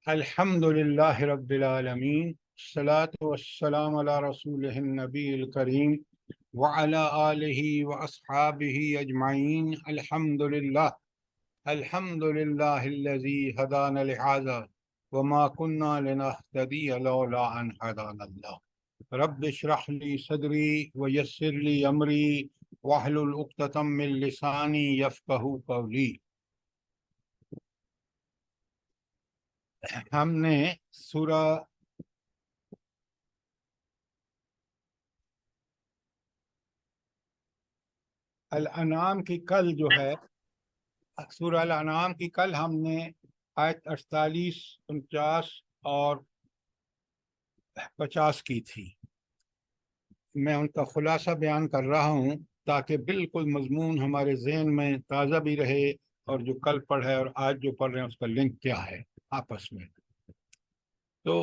الحمد للہ رب العالمین، الصلاۃ والسلام علی رسول النبی الکریم وعلی آلہ واصحابہ اجمعین۔ الحمد للہ الذی ہدانا لہذا وما كنا لنہتدی لولا ان ہدانا اللہ۔ رب اشرح لی صدری ویسر لی امری واحلل عقدۃ من لسانی یفقہوا قولی۔ ہم نے سورہ الانعام کی کل سورہ الانعام کی کل ہم نے آیت 48، 49 اور 50 کی تھی۔ میں ان کا خلاصہ بیان کر رہا ہوں تاکہ بالکل مضمون ہمارے ذہن میں تازہ بھی رہے، اور جو کل پڑھا ہے اور آج جو پڑھ رہے ہیں اس کا لنک کیا ہے آپس میں۔ تو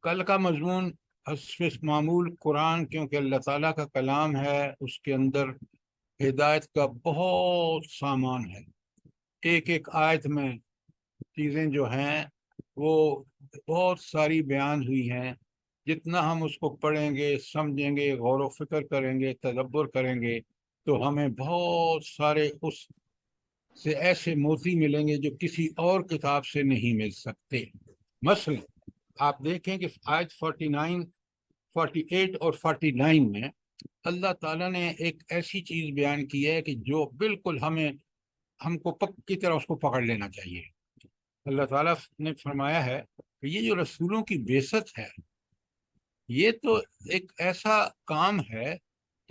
کل کا مضمون حسب معمول قرآن، کیونکہ اللہ تعالیٰ کا کلام ہے، اس کے اندر ہدایت کا بہت سامان ہے۔ ایک ایک آیت میں چیزیں جو ہیں وہ بہت ساری بیان ہوئی ہیں۔ جتنا ہم اس کو پڑھیں گے، سمجھیں گے، غور و فکر کریں گے، تدبر کریں گے، تو ہمیں بہت سارے اس سے ایسے موتی ملیں گے جو کسی اور کتاب سے نہیں مل سکتے۔ مثلا آپ دیکھیں کہ آیت 49، 48 اور 49 میں اللہ تعالیٰ نے ایک ایسی چیز بیان کی ہے کہ جو بالکل ہم کو پکی طرح اس کو پکڑ لینا چاہیے۔ اللہ تعالیٰ نے فرمایا ہے کہ یہ جو رسولوں کی بعثت ہے، یہ تو ایک ایسا کام ہے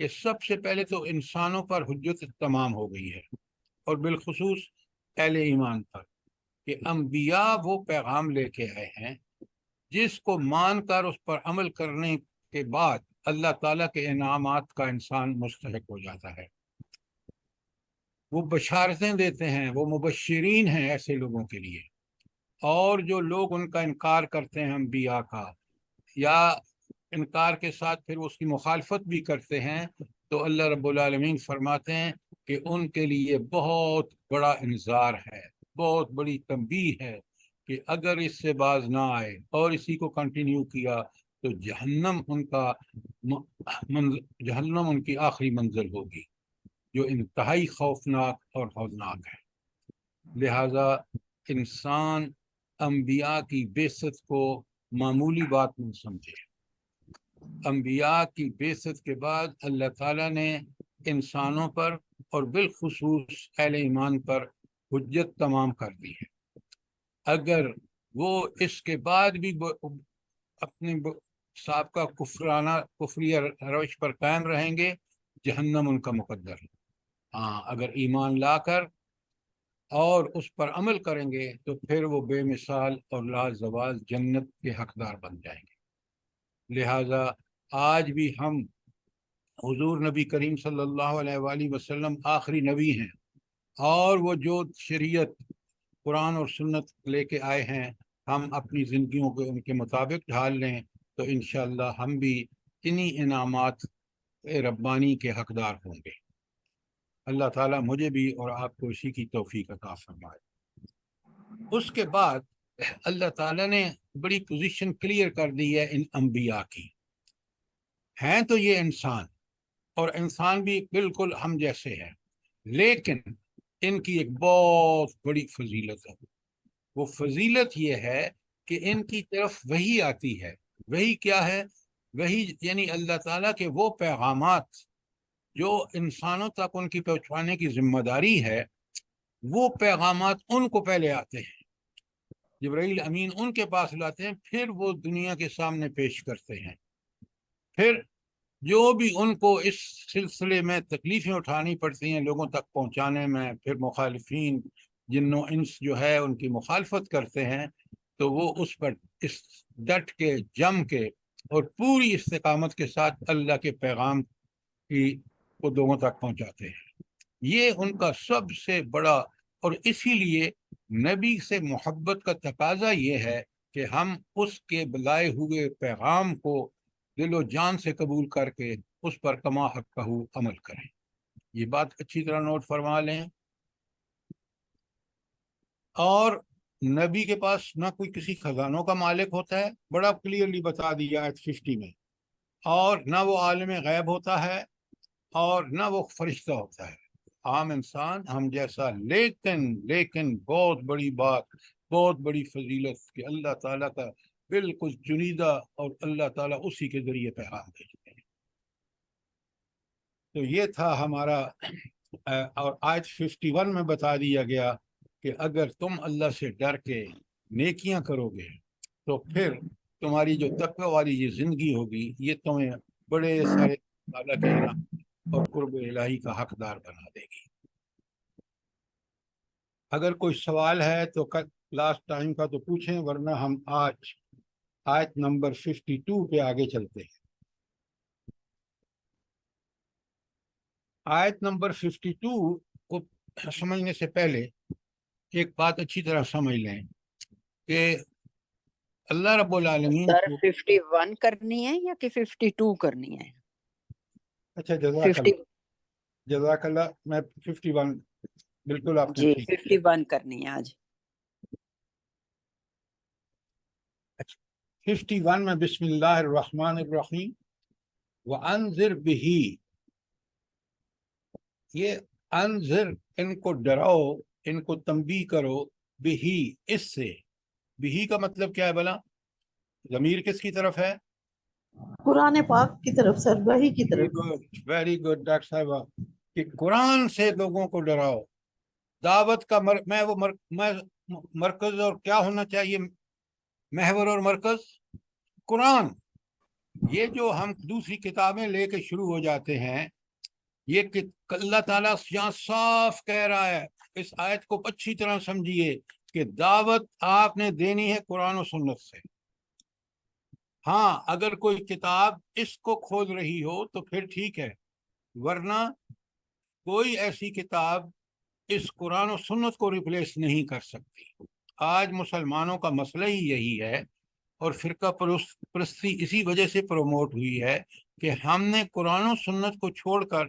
کہ سب سے پہلے تو انسانوں پر حجت تمام ہو گئی ہے، اور بالخصوص اہل ایمان پر، کہ انبیاء وہ پیغام لے کے آئے ہیں جس کو مان کر اس پر عمل کرنے کے بعد اللہ تعالیٰ کے انعامات کا انسان مستحق ہو جاتا ہے۔ وہ بشارتیں دیتے ہیں، وہ مبشرین ہیں ایسے لوگوں کے لیے۔ اور جو لوگ ان کا انکار کرتے ہیں انبیاء کا، یا انکار کے ساتھ پھر اس کی مخالفت بھی کرتے ہیں، تو اللہ رب العالمین فرماتے ہیں کہ ان کے لیے بہت بڑا انذار ہے، بہت بڑی تنبیہ ہے کہ اگر اس سے باز نہ آئے اور اسی کو کنٹینیو کیا تو جہنم ان کی آخری منزل ہوگی، جو انتہائی خوفناک اور ہولناک ہے۔ لہذا انسان انبیاء کی بعثت کو معمولی بات نہیں سمجھے۔ انبیاء کی بعثت کے بعد اللہ تعالیٰ نے انسانوں پر اور بالخصوص اہل ایمان پر حجت تمام کر دی ہے۔ اگر وہ اس کے بعد بھی اپنی سابقہ کفریہ روش پر قائم رہیں گے، جہنم ان کا مقدر ہے۔ ہاں، اگر ایمان لا کر اور اس پر عمل کریں گے تو پھر وہ بے مثال اور لازوال جنت کے حقدار بن جائیں گے۔ لہٰذا آج بھی ہم حضور نبی کریم صلی اللہ علیہ وآلہ وسلم آخری نبی ہیں، اور وہ جو شریعت قرآن اور سنت لے کے آئے ہیں ہم اپنی زندگیوں کو ان کے مطابق ڈھال لیں تو انشاءاللہ ہم بھی انہی انعامات ربانی کے حقدار ہوں گے۔ اللہ تعالیٰ مجھے بھی اور آپ کو اسی کی توفیق عطا فرمائے۔ اس کے بعد اللہ تعالیٰ نے بڑی پوزیشن کلیئر کر دی ہے ان انبیاء کی۔ ہیں تو یہ انسان، اور انسان بھی بالکل ہم جیسے ہیں، لیکن ان کی ایک بہت بڑی فضیلت ہے۔ وہ فضیلت یہ ہے کہ ان کی طرف وحی آتی ہے۔ وحی کیا ہے؟ وحی یعنی اللہ تعالیٰ کے وہ پیغامات جو انسانوں تک ان کی پہنچانے کی ذمہ داری ہے، وہ پیغامات ان کو پہلے آتے ہیں، جبرائیل امین ان کے پاس لاتے ہیں، پھر وہ دنیا کے سامنے پیش کرتے ہیں۔ پھر جو بھی ان کو اس سلسلے میں تکلیفیں اٹھانی پڑتی ہیں لوگوں تک پہنچانے میں، پھر مخالفین جن و انس جو ہے ان کی مخالفت کرتے ہیں، تو وہ اس پر ڈٹ کے، جم کے اور پوری استقامت کے ساتھ اللہ کے پیغام کو لوگوں تک پہنچاتے ہیں۔ یہ ان کا سب سے بڑا، اور اسی لیے نبی سے محبت کا تقاضا یہ ہے کہ ہم اس کے بلائے ہوئے پیغام کو دل و جان سے قبول کر کے اس پر کما حقہ عمل کریں۔ یہ بات اچھی طرح نوٹ فرما لیں۔ اور نبی کے پاس نہ کوئی کسی خزانوں کا مالک ہوتا ہے، بڑا کلیئرلی بتا دیا آیت 50 میں، اور نہ وہ عالم غیب ہوتا ہے، اور نہ وہ فرشتہ ہوتا ہے، عام انسان ہم جیسا، لیکن بہت بڑی بات، بہت بڑی فضیلت کہ اللہ تعالیٰ کا بالکل چنیدہ، اور اللہ تعالیٰ اسی کے ذریعے پیغام بھیجتے ہیں۔ تو یہ تھا ہمارا، اور آیت 51 میں بتا دیا گیا کہ اگر تم اللہ سے ڈر کے نیکیاں کرو گے تو پھر تمہاری جو تقوی والی یہ زندگی ہوگی، یہ تمہیں بڑے سارے اللہ کے انعام اور قرب الہی کا حقدار بنا دے گی۔ اگر کوئی سوال ہے تو لاسٹ ٹائم کا تو پوچھیں، ورنہ ہم آج آیت نمبر 52 پہ آگے چلتے ہیں۔ آیت نمبر 52 کو سمجھنے سے پہلے ایک بات اچھی طرح سمجھ لیں کہ اللہ رب العالمین سر کو 51 کرنی ہے یا کہ 52 کرنی ہے؟ اچھا، 50 جزاک اللہ، میں 51 بالکل آپ نے جی ٹھیک کیا۔ 51 کرنی ہے آج۔ 51 میں بسم اللہ الرحمن الرحیم وَأَنذِرْ بِهِ، یہ انذر، ان کو ڈراؤ، ان کو تنبیہ کرو، بہی، اس سے۔ بہی کا مطلب کیا ہے بلا؟ ضمیر کس کی طرف ہے؟ قرآن پاک کی طرف، سر وحی کی ویری طرف۔ گڈ، ویری گڈ ڈاکٹر صاحبہ، کہ قرآن سے لوگوں کو ڈراؤ۔ دعوت کا مرکز اور کیا ہونا چاہیے، محور اور مرکز؟ قرآن۔ یہ جو ہم دوسری کتابیں لے کے شروع ہو جاتے ہیں، یہ اللہ تعالیٰ یہاں صاف کہہ رہا ہے، اس آیت کو اچھی طرح سمجھیے کہ دعوت آپ نے دینی ہے قرآن و سنت سے۔ ہاں، اگر کوئی کتاب اس کو کھول رہی ہو تو پھر ٹھیک ہے، ورنہ کوئی ایسی کتاب اس قرآن و سنت کو ریپلیس نہیں کر سکتی۔ آج مسلمانوں کا مسئلہ ہی یہی ہے، اور فرقہ پرستی اسی وجہ سے پروموٹ ہوئی ہے کہ ہم نے قرآن و سنت کو چھوڑ کر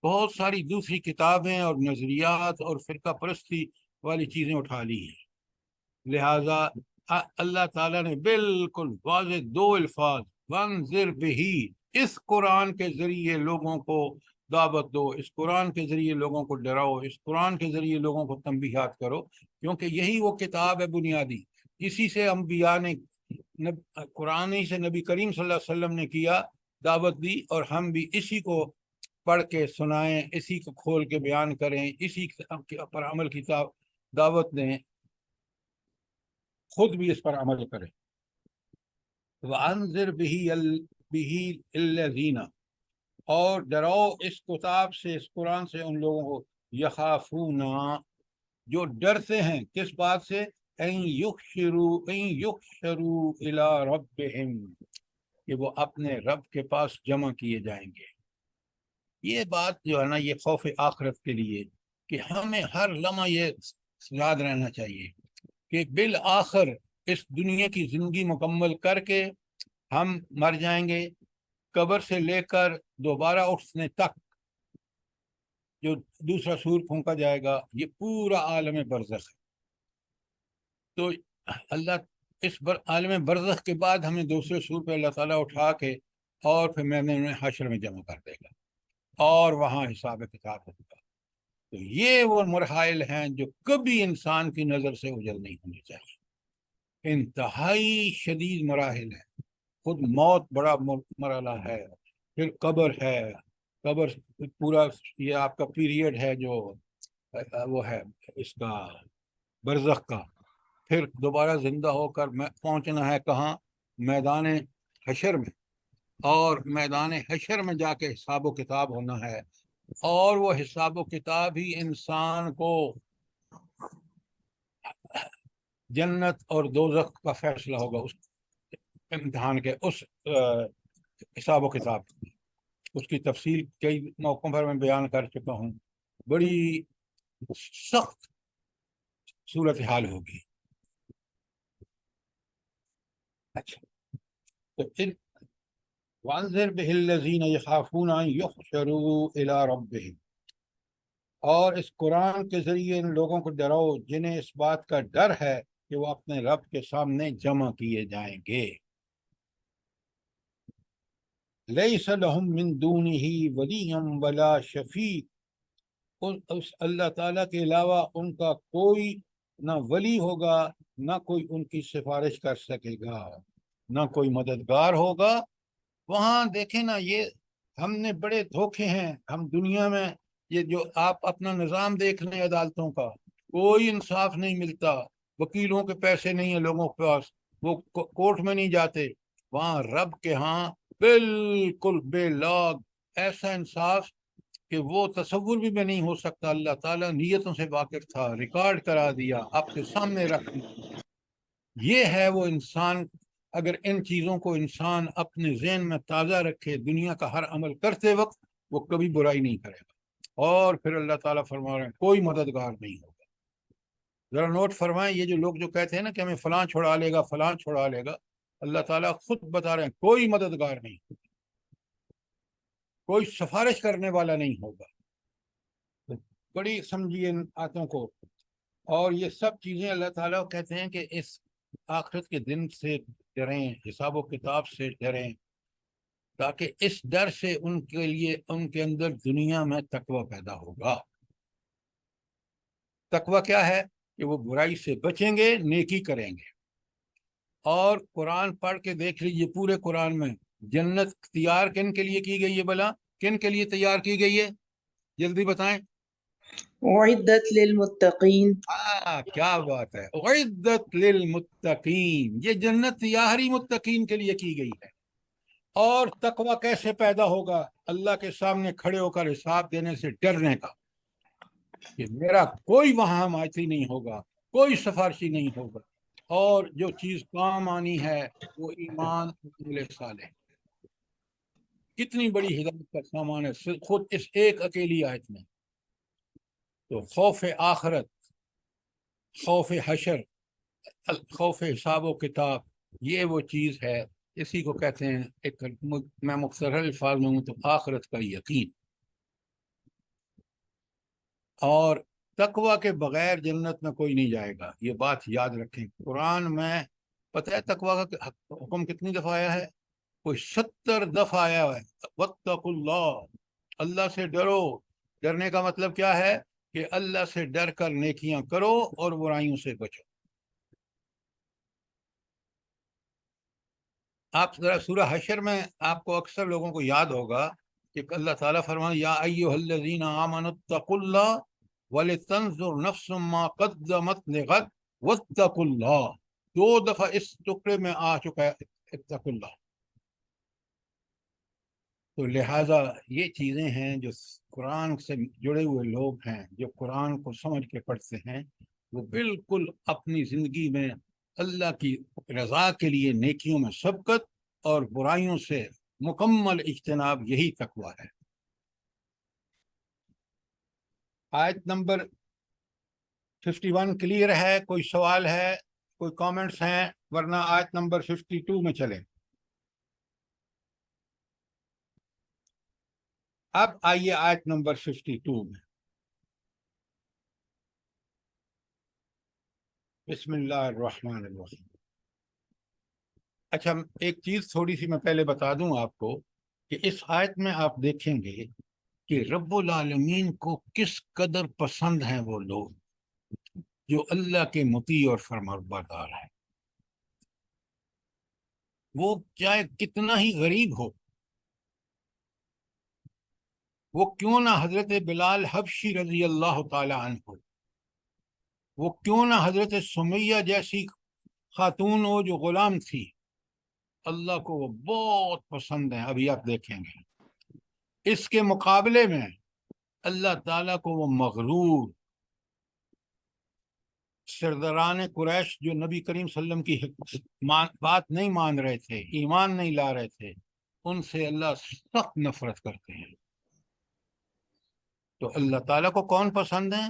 بہت ساری دوسری کتابیں اور نظریات اور فرقہ پرستی والی چیزیں اٹھا لی ہیں۔ لہٰذا اللہ تعالیٰ نے بالکل واضح دو الفاظ، وانذر بہی، اس قرآن کے ذریعے لوگوں کو دعوت دو، اس قرآن کے ذریعے لوگوں کو ڈراؤ، اس قرآن کے ذریعے لوگوں کو تنبیہات کرو، کیونکہ یہی وہ کتاب ہے بنیادی، اسی سے انبیاء نے، قرآن ہی سے نبی کریم صلی اللہ علیہ وسلم نے کیا، دعوت دی، اور ہم بھی اسی کو پڑھ کے سنائیں، اسی کو کھول کے بیان کریں، اسی پر عمل کی دعوت دیں، خود بھی اس پر عمل کریں۔ وَأَنذِرْ بِهِ الَّذِينَ، اور ڈراؤ اس کتاب سے، اس قرآن سے ان لوگوں کو، یخافون، جو ڈرتے ہیں کس بات سے؟ ان یحشروا الی ربہم، کہ وہ اپنے رب کے پاس جمع کیے جائیں گے۔ یہ بات جو ہے نا، یہ خوف آخرت کے لیے، کہ ہمیں ہر لمحہ یہ یاد رہنا چاہیے کہ بالآخر اس دنیا کی زندگی مکمل کر کے ہم مر جائیں گے، قبر سے لے کر دوبارہ اٹھنے تک جو دوسرا سور پھونکا جائے گا، یہ پورا عالم برزخ ہے۔ تو اللہ اس عالم برزخ کے بعد ہمیں دوسرے سور پہ اللہ تعالیٰ اٹھا کے اور پھر میں نے انہیں حشر میں جمع کر دے گا، اور وہاں حساب کتاب ہوگا۔ تو یہ وہ مراحل ہیں جو کبھی انسان کی نظر سے اوجھل نہیں ہونے چاہیے، انتہائی شدید مراحل ہیں۔ خود موت بڑا مرحلہ ہے، پھر قبر ہے، قبر پورا یہ آپ کا پیریڈ ہے جو وہ ہے اس کا برزخ کا، پھر دوبارہ زندہ ہو کر پہنچنا ہے کہاں؟ میدان حشر میں، اور میدان حشر میں جا کے حساب و کتاب ہونا ہے، اور وہ حساب و کتاب ہی انسان کو جنت اور دوزخ کا فیصلہ ہوگا، اس امتحان کے، اس حساب و کتاب، اس کی تفصیل کئی موقعوں پر میں بیان کر چکا ہوں۔ بڑی سخت صورتحال ہوگی۔ اچھا، تو پھر وَأَنذِرْ بِهِ الَّذِينَ يَخَافُونَ أَن يُحْشَرُوا إِلَىٰ رَبِّهِمْ، اور اس قرآن کے ذریعے ان لوگوں کو ڈراؤ جنہیں اس بات کا ڈر ہے کہ وہ اپنے رب کے سامنے جمع کیے جائیں گے. لیس لہم من دونہ ولی ولا شفیع، اس اللہ تعالیٰ کے علاوہ ان کا کوئی نہ ولی ہوگا، نہ کوئی ان کی سفارش کر سکے گا، نہ کوئی مددگار ہوگا. وہاں دیکھیں نا، یہ ہم نے بڑے دھوکے ہیں ہم دنیا میں. یہ جو آپ اپنا نظام دیکھ لیں عدالتوں کا، کوئی انصاف نہیں ملتا. وکیلوں کے پیسے نہیں ہیں لوگوں کے پاس، وہ کورٹ میں نہیں جاتے. وہاں رب کے ہاں بالکل بے لاگ ایسا انصاف کہ وہ تصور بھی میں نہیں ہو سکتا. اللہ تعالیٰ نیتوں سے واقف تھا، ریکارڈ کرا دیا، آپ کے سامنے رکھ دیا. یہ ہے وہ انسان. اگر ان چیزوں کو انسان اپنے ذہن میں تازہ رکھے دنیا کا ہر عمل کرتے وقت، وہ کبھی برائی نہیں کرے گا. اور پھر اللہ تعالیٰ فرما رہے ہیں کوئی مددگار نہیں ہوگا. ذرا نوٹ فرمائیں، یہ جو لوگ جو کہتے ہیں نا کہ ہمیں فلاں چھڑا لے گا فلاں چھڑا لے گا، اللہ تعالیٰ خود بتا رہے ہیں کوئی مددگار نہیں ہوگا، کوئی سفارش کرنے والا نہیں ہوگا. بڑی سمجھیے ان باتوں کو. اور یہ سب چیزیں اللہ تعالیٰ کہتے ہیں کہ اس آخرت کے دن سے ڈریں، حساب و کتاب سے ڈریں، تاکہ اس ڈر سے ان کے لیے ان کے اندر دنیا میں تقوی پیدا ہوگا. تقوی کیا ہے؟ کہ وہ برائی سے بچیں گے، نیکی کریں گے. اور قرآن پڑھ کے دیکھ لیجیے، پورے قرآن میں جنت تیار کن کے لیے کی گئی ہے؟ بلا کن کے لیے تیار کی گئی ہے؟ جلدی بتائیں. اعدت للمتقین. کیا بات ہے، اعدت للمتقین. یہ جنت تیار ہی متقین کے لیے کی گئی ہے. اور تقوی کیسے پیدا ہوگا؟ اللہ کے سامنے کھڑے ہو کر حساب دینے سے ڈرنے کا، کہ میرا کوئی وہاں حمایتی نہیں ہوگا، کوئی سفارشی نہیں ہوگا. اور جو چیز کام آنی ہے وہ ایمان عمل صالح. کتنی بڑی ہدایت کا سامان ہے خود اس ایک اکیلی آیت میں. تو خوف آخرت، خوف حشر، خوف حساب و کتاب، یہ وہ چیز ہے. اسی کو کہتے ہیں، ایک میں مختصر الفاظ میں ہوں تو آخرت کا یقین. اور تقوی کے بغیر جنت میں کوئی نہیں جائے گا، یہ بات یاد رکھیں. قرآن میں پتہ ہے تقوی کا حکم کتنی دفعہ آیا ہے؟ کوئی 70 دفعہ آیا ہے. واتقوا اللہ، اللہ سے ڈرو. ڈرنے کا مطلب کیا ہے؟ کہ اللہ سے ڈر کر نیکیاں کرو اور برائیوں سے بچو. آپ ذرا سورہ حشر میں آپ کو اکثر لوگوں کو یاد ہوگا کہ اللہ تعالیٰ فرمایا یا ایھا الذین آمنوا اتقوا اللہ ولتنظر نفس ما قدمت لغد واتقوا اللہ. 2 دفعہ اس ٹکڑے میں آ چکا ہے اتقوا اللہ. تو لہٰذا یہ چیزیں ہیں جو قرآن سے جڑے ہوئے لوگ ہیں، جو قرآن کو سمجھ کے پڑھتے ہیں، وہ بالکل اپنی زندگی میں اللہ کی رضا کے لیے نیکیوں میں سبقت اور برائیوں سے مکمل اجتناب، یہی تقویٰ ہے. آیت نمبر 51 کلیئر ہے؟ کوئی سوال ہے، کوئی کامنٹس ہیں؟ ورنہ آیت نمبر 52 میں چلیں. اب آئیے آیت نمبر 52 میں. بسم اللہ الرحمن الرحیم. اچھا، ایک چیز تھوڑی سی میں پہلے بتا دوں آپ کو کہ اس آیت میں آپ دیکھیں گے کہ رب العالمین کو کس قدر پسند ہیں وہ لوگ جو اللہ کے مطیع اور فرمانبردار ہیں. وہ چاہے کتنا ہی غریب ہو، وہ کیوں نہ حضرت بلال حبشی رضی اللہ تعالی عنہ ہو، وہ کیوں نہ حضرت سمیہ جیسی خاتون ہو جو غلام تھی، اللہ کو وہ بہت پسند ہیں. ابھی آپ دیکھیں گے. اس کے مقابلے میں اللہ تعالیٰ کو وہ مغرور سرداران قریش جو نبی کریم صلی اللہ علیہ وسلم کی بات نہیں مان رہے تھے، ایمان نہیں لا رہے تھے، ان سے اللہ سخت نفرت کرتے ہیں. تو اللہ تعالیٰ کو کون پسند ہے؟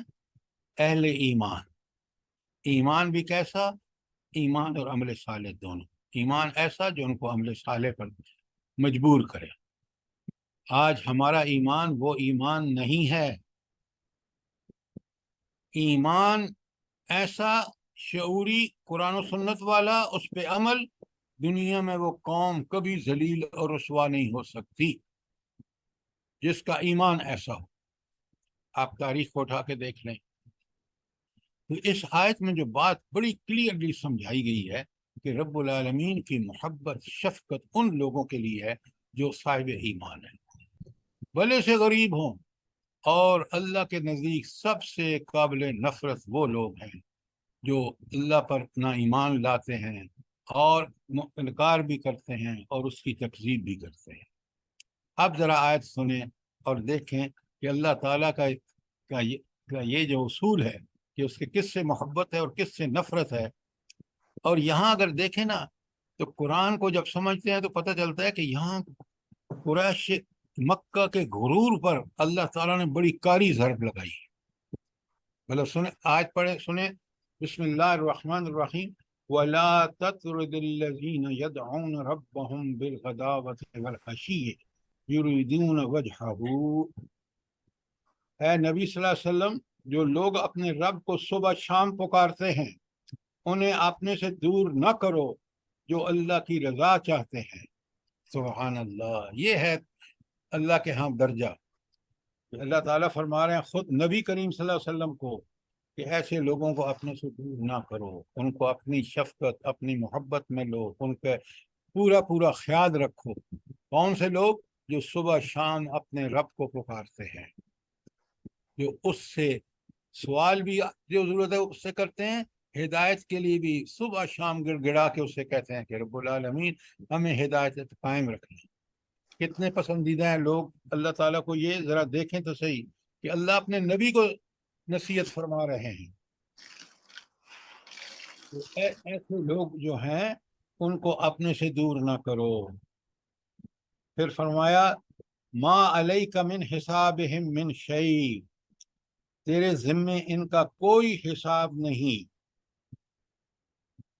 اہل ایمان. ایمان بھی کیسا؟ ایمان اور عمل صالح دونوں. ایمان ایسا جو ان کو عمل صالح پر مجبور کرے. آج ہمارا ایمان وہ ایمان نہیں ہے. ایمان ایسا شعوری قرآن و سنت والا، اس پہ عمل، دنیا میں وہ قوم کبھی ذلیل اور رسوا نہیں ہو سکتی جس کا ایمان ایسا ہو۔ آپ تاریخ کو اٹھا کے دیکھ لیں تو اس آیت میں جو بات بڑی کلیئرلی سمجھائی گئی ہے کہ رب العالمین کی محبت شفقت ان لوگوں کے لیے ہے جو صاحب ایمان ہیں، بھلے سے غریب ہوں، اور اللہ کے نزدیک سب سے قابل نفرت وہ لوگ ہیں جو اللہ پر نہ ایمان لاتے ہیں اور انکار بھی کرتے ہیں اور اس کی تکذیب بھی کرتے ہیں۔ اب ذرا آیت سنیں اور دیکھیں کہ اللہ تعالیٰ کا یہ جو اصول ہے کہ اس کے کس سے محبت ہے اور کس سے نفرت ہے۔ اور یہاں اگر دیکھیں نا تو قرآن کو جب سمجھتے ہیں تو پتہ چلتا ہے کہ یہاں قریش مکہ کے غرور پر اللہ تعالیٰ نے بڑی کاری ضرب لگائی۔ مطلب سنیں، آیت پڑھیں، سنیں، بسم اللہ الرحمن الرحیم، وَلَا تَطْرُدِ الَّذِينَ يَدْعُونَ رَبَّهُمْ بِالْغَدَاوَةِ وَالْعَشِيِّ يُرِيدُونَ وَجْهَهُ۔ اے نبی صلی اللہ علیہ وسلم، جو لوگ اپنے رب کو صبح شام پکارتے ہیں انہیں اپنے سے دور نہ کرو جو اللہ کی رضا چاہتے ہیں۔ سبحان اللہ، یہ ہے اللہ کے ہاں درجہ۔ اللہ تعالیٰ فرما رہے ہیں خود نبی کریم صلی اللہ علیہ وسلم کو کہ ایسے لوگوں کو اپنے سے دور نہ کرو، ان کو اپنی شفقت اپنی محبت میں لو، ان کا پورا پورا خیال رکھو۔ کون سے لوگ؟ جو صبح شام اپنے رب کو پکارتے ہیں، جو اس سے سوال بھی جو ضرورت ہے اس سے کرتے ہیں، ہدایت کے لیے بھی صبح شام گڑ گڑا کے اسے کہتے ہیں کہ رب العالمین ہمیں ہدایت قائم رکھنا۔ کتنے پسندیدہ ہیں لوگ اللہ تعالیٰ کو، یہ ذرا دیکھیں تو صحیح کہ اللہ اپنے نبی کو نصیحت فرما رہے ہیں۔ تو ایسے لوگ جو ہیں ان کو اپنے سے دور نہ کرو۔ پھر فرمایا ما علیک من حسابہم من شیء، تیرے ذمے ان کا کوئی حساب نہیں،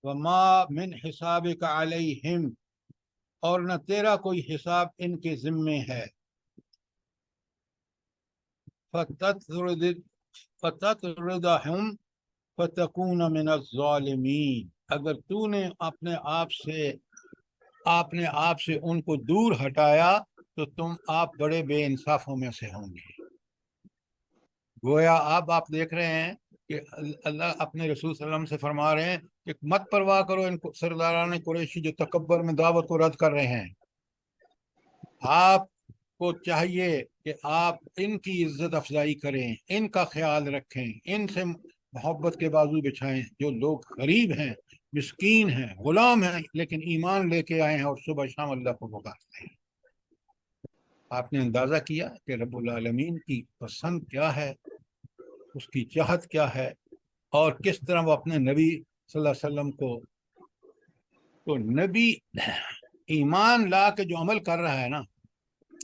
وما من حسابک علیہم، اور نہ تیرا کوئی حساب ان کے ذمے ہے۔ فتطردہم فتکون من الظالمین، اگر تو نے اپنے آپ سے ان کو دور ہٹایا تو تم آپ بڑے بے انصافوں میں سے ہوں گے۔ گویا آپ دیکھ رہے ہیں کہ اللہ اپنے رسول صلی اللہ علیہ وسلم سے فرما رہے ہیں کہ مت پرواہ کرو ان کو سرداران قریشی جو تکبر میں دعوت کو رد کر رہے ہیں۔ آپ کو چاہیے کہ آپ ان کی عزت افزائی کریں، ان کا خیال رکھیں، ان سے محبت کے بازو بچھائیں۔ جو لوگ غریب ہیں، مسکین ہیں، غلام ہیں، لیکن ایمان لے کے آئے ہیں اور صبح شام اللہ کو پکارتے ہیں۔ آپ نے اندازہ کیا کہ رب العالمین کی پسند کیا ہے، اس کی چاہت کیا ہے، اور کس طرح وہ اپنے نبی صلی اللہ علیہ وسلم کو، تو نبی ایمان لا کے جو عمل کر رہا ہے نا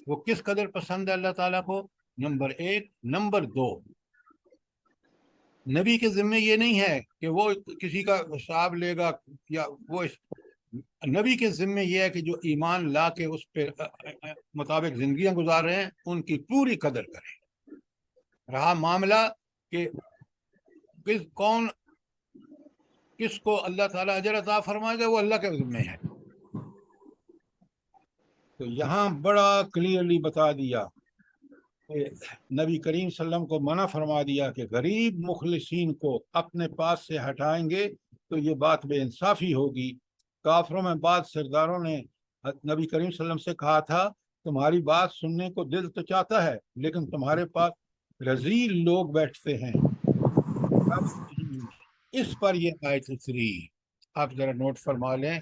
وہ کس قدر پسند ہے اللہ تعالیٰ کو، نمبر ایک۔ نمبر دو، نبی کے ذمہ یہ نہیں ہے کہ وہ کسی کا حساب لے گا، یا وہ نبی کے ذمہ یہ ہے کہ جو ایمان لا کے اس پہ مطابق زندگیاں گزار رہے ہیں ان کی پوری قدر کریں۔ رہا معاملہ کہ کس کو اللہ تعالیٰ اجر عطا فرمائے گا، وہ اللہ کے ذمہ ہے۔ تو یہاں بڑا کلیئرلی بتا دیا کہ نبی کریم صلی اللہ علیہ وسلم کو منع فرما دیا کہ غریب مخلصین کو اپنے پاس سے ہٹائیں گے تو یہ بات بے انصافی ہوگی۔ کافروں میں بعض سرداروں نے نبی کریم صلی اللہ علیہ وسلم سے کہا تھا تمہاری بات سننے کو دل تو چاہتا ہے لیکن تمہارے پاس رذیل لوگ بیٹھتے ہیں۔ اس پر یہ آیت اتری، آپ ذرا نوٹ فرما لیں۔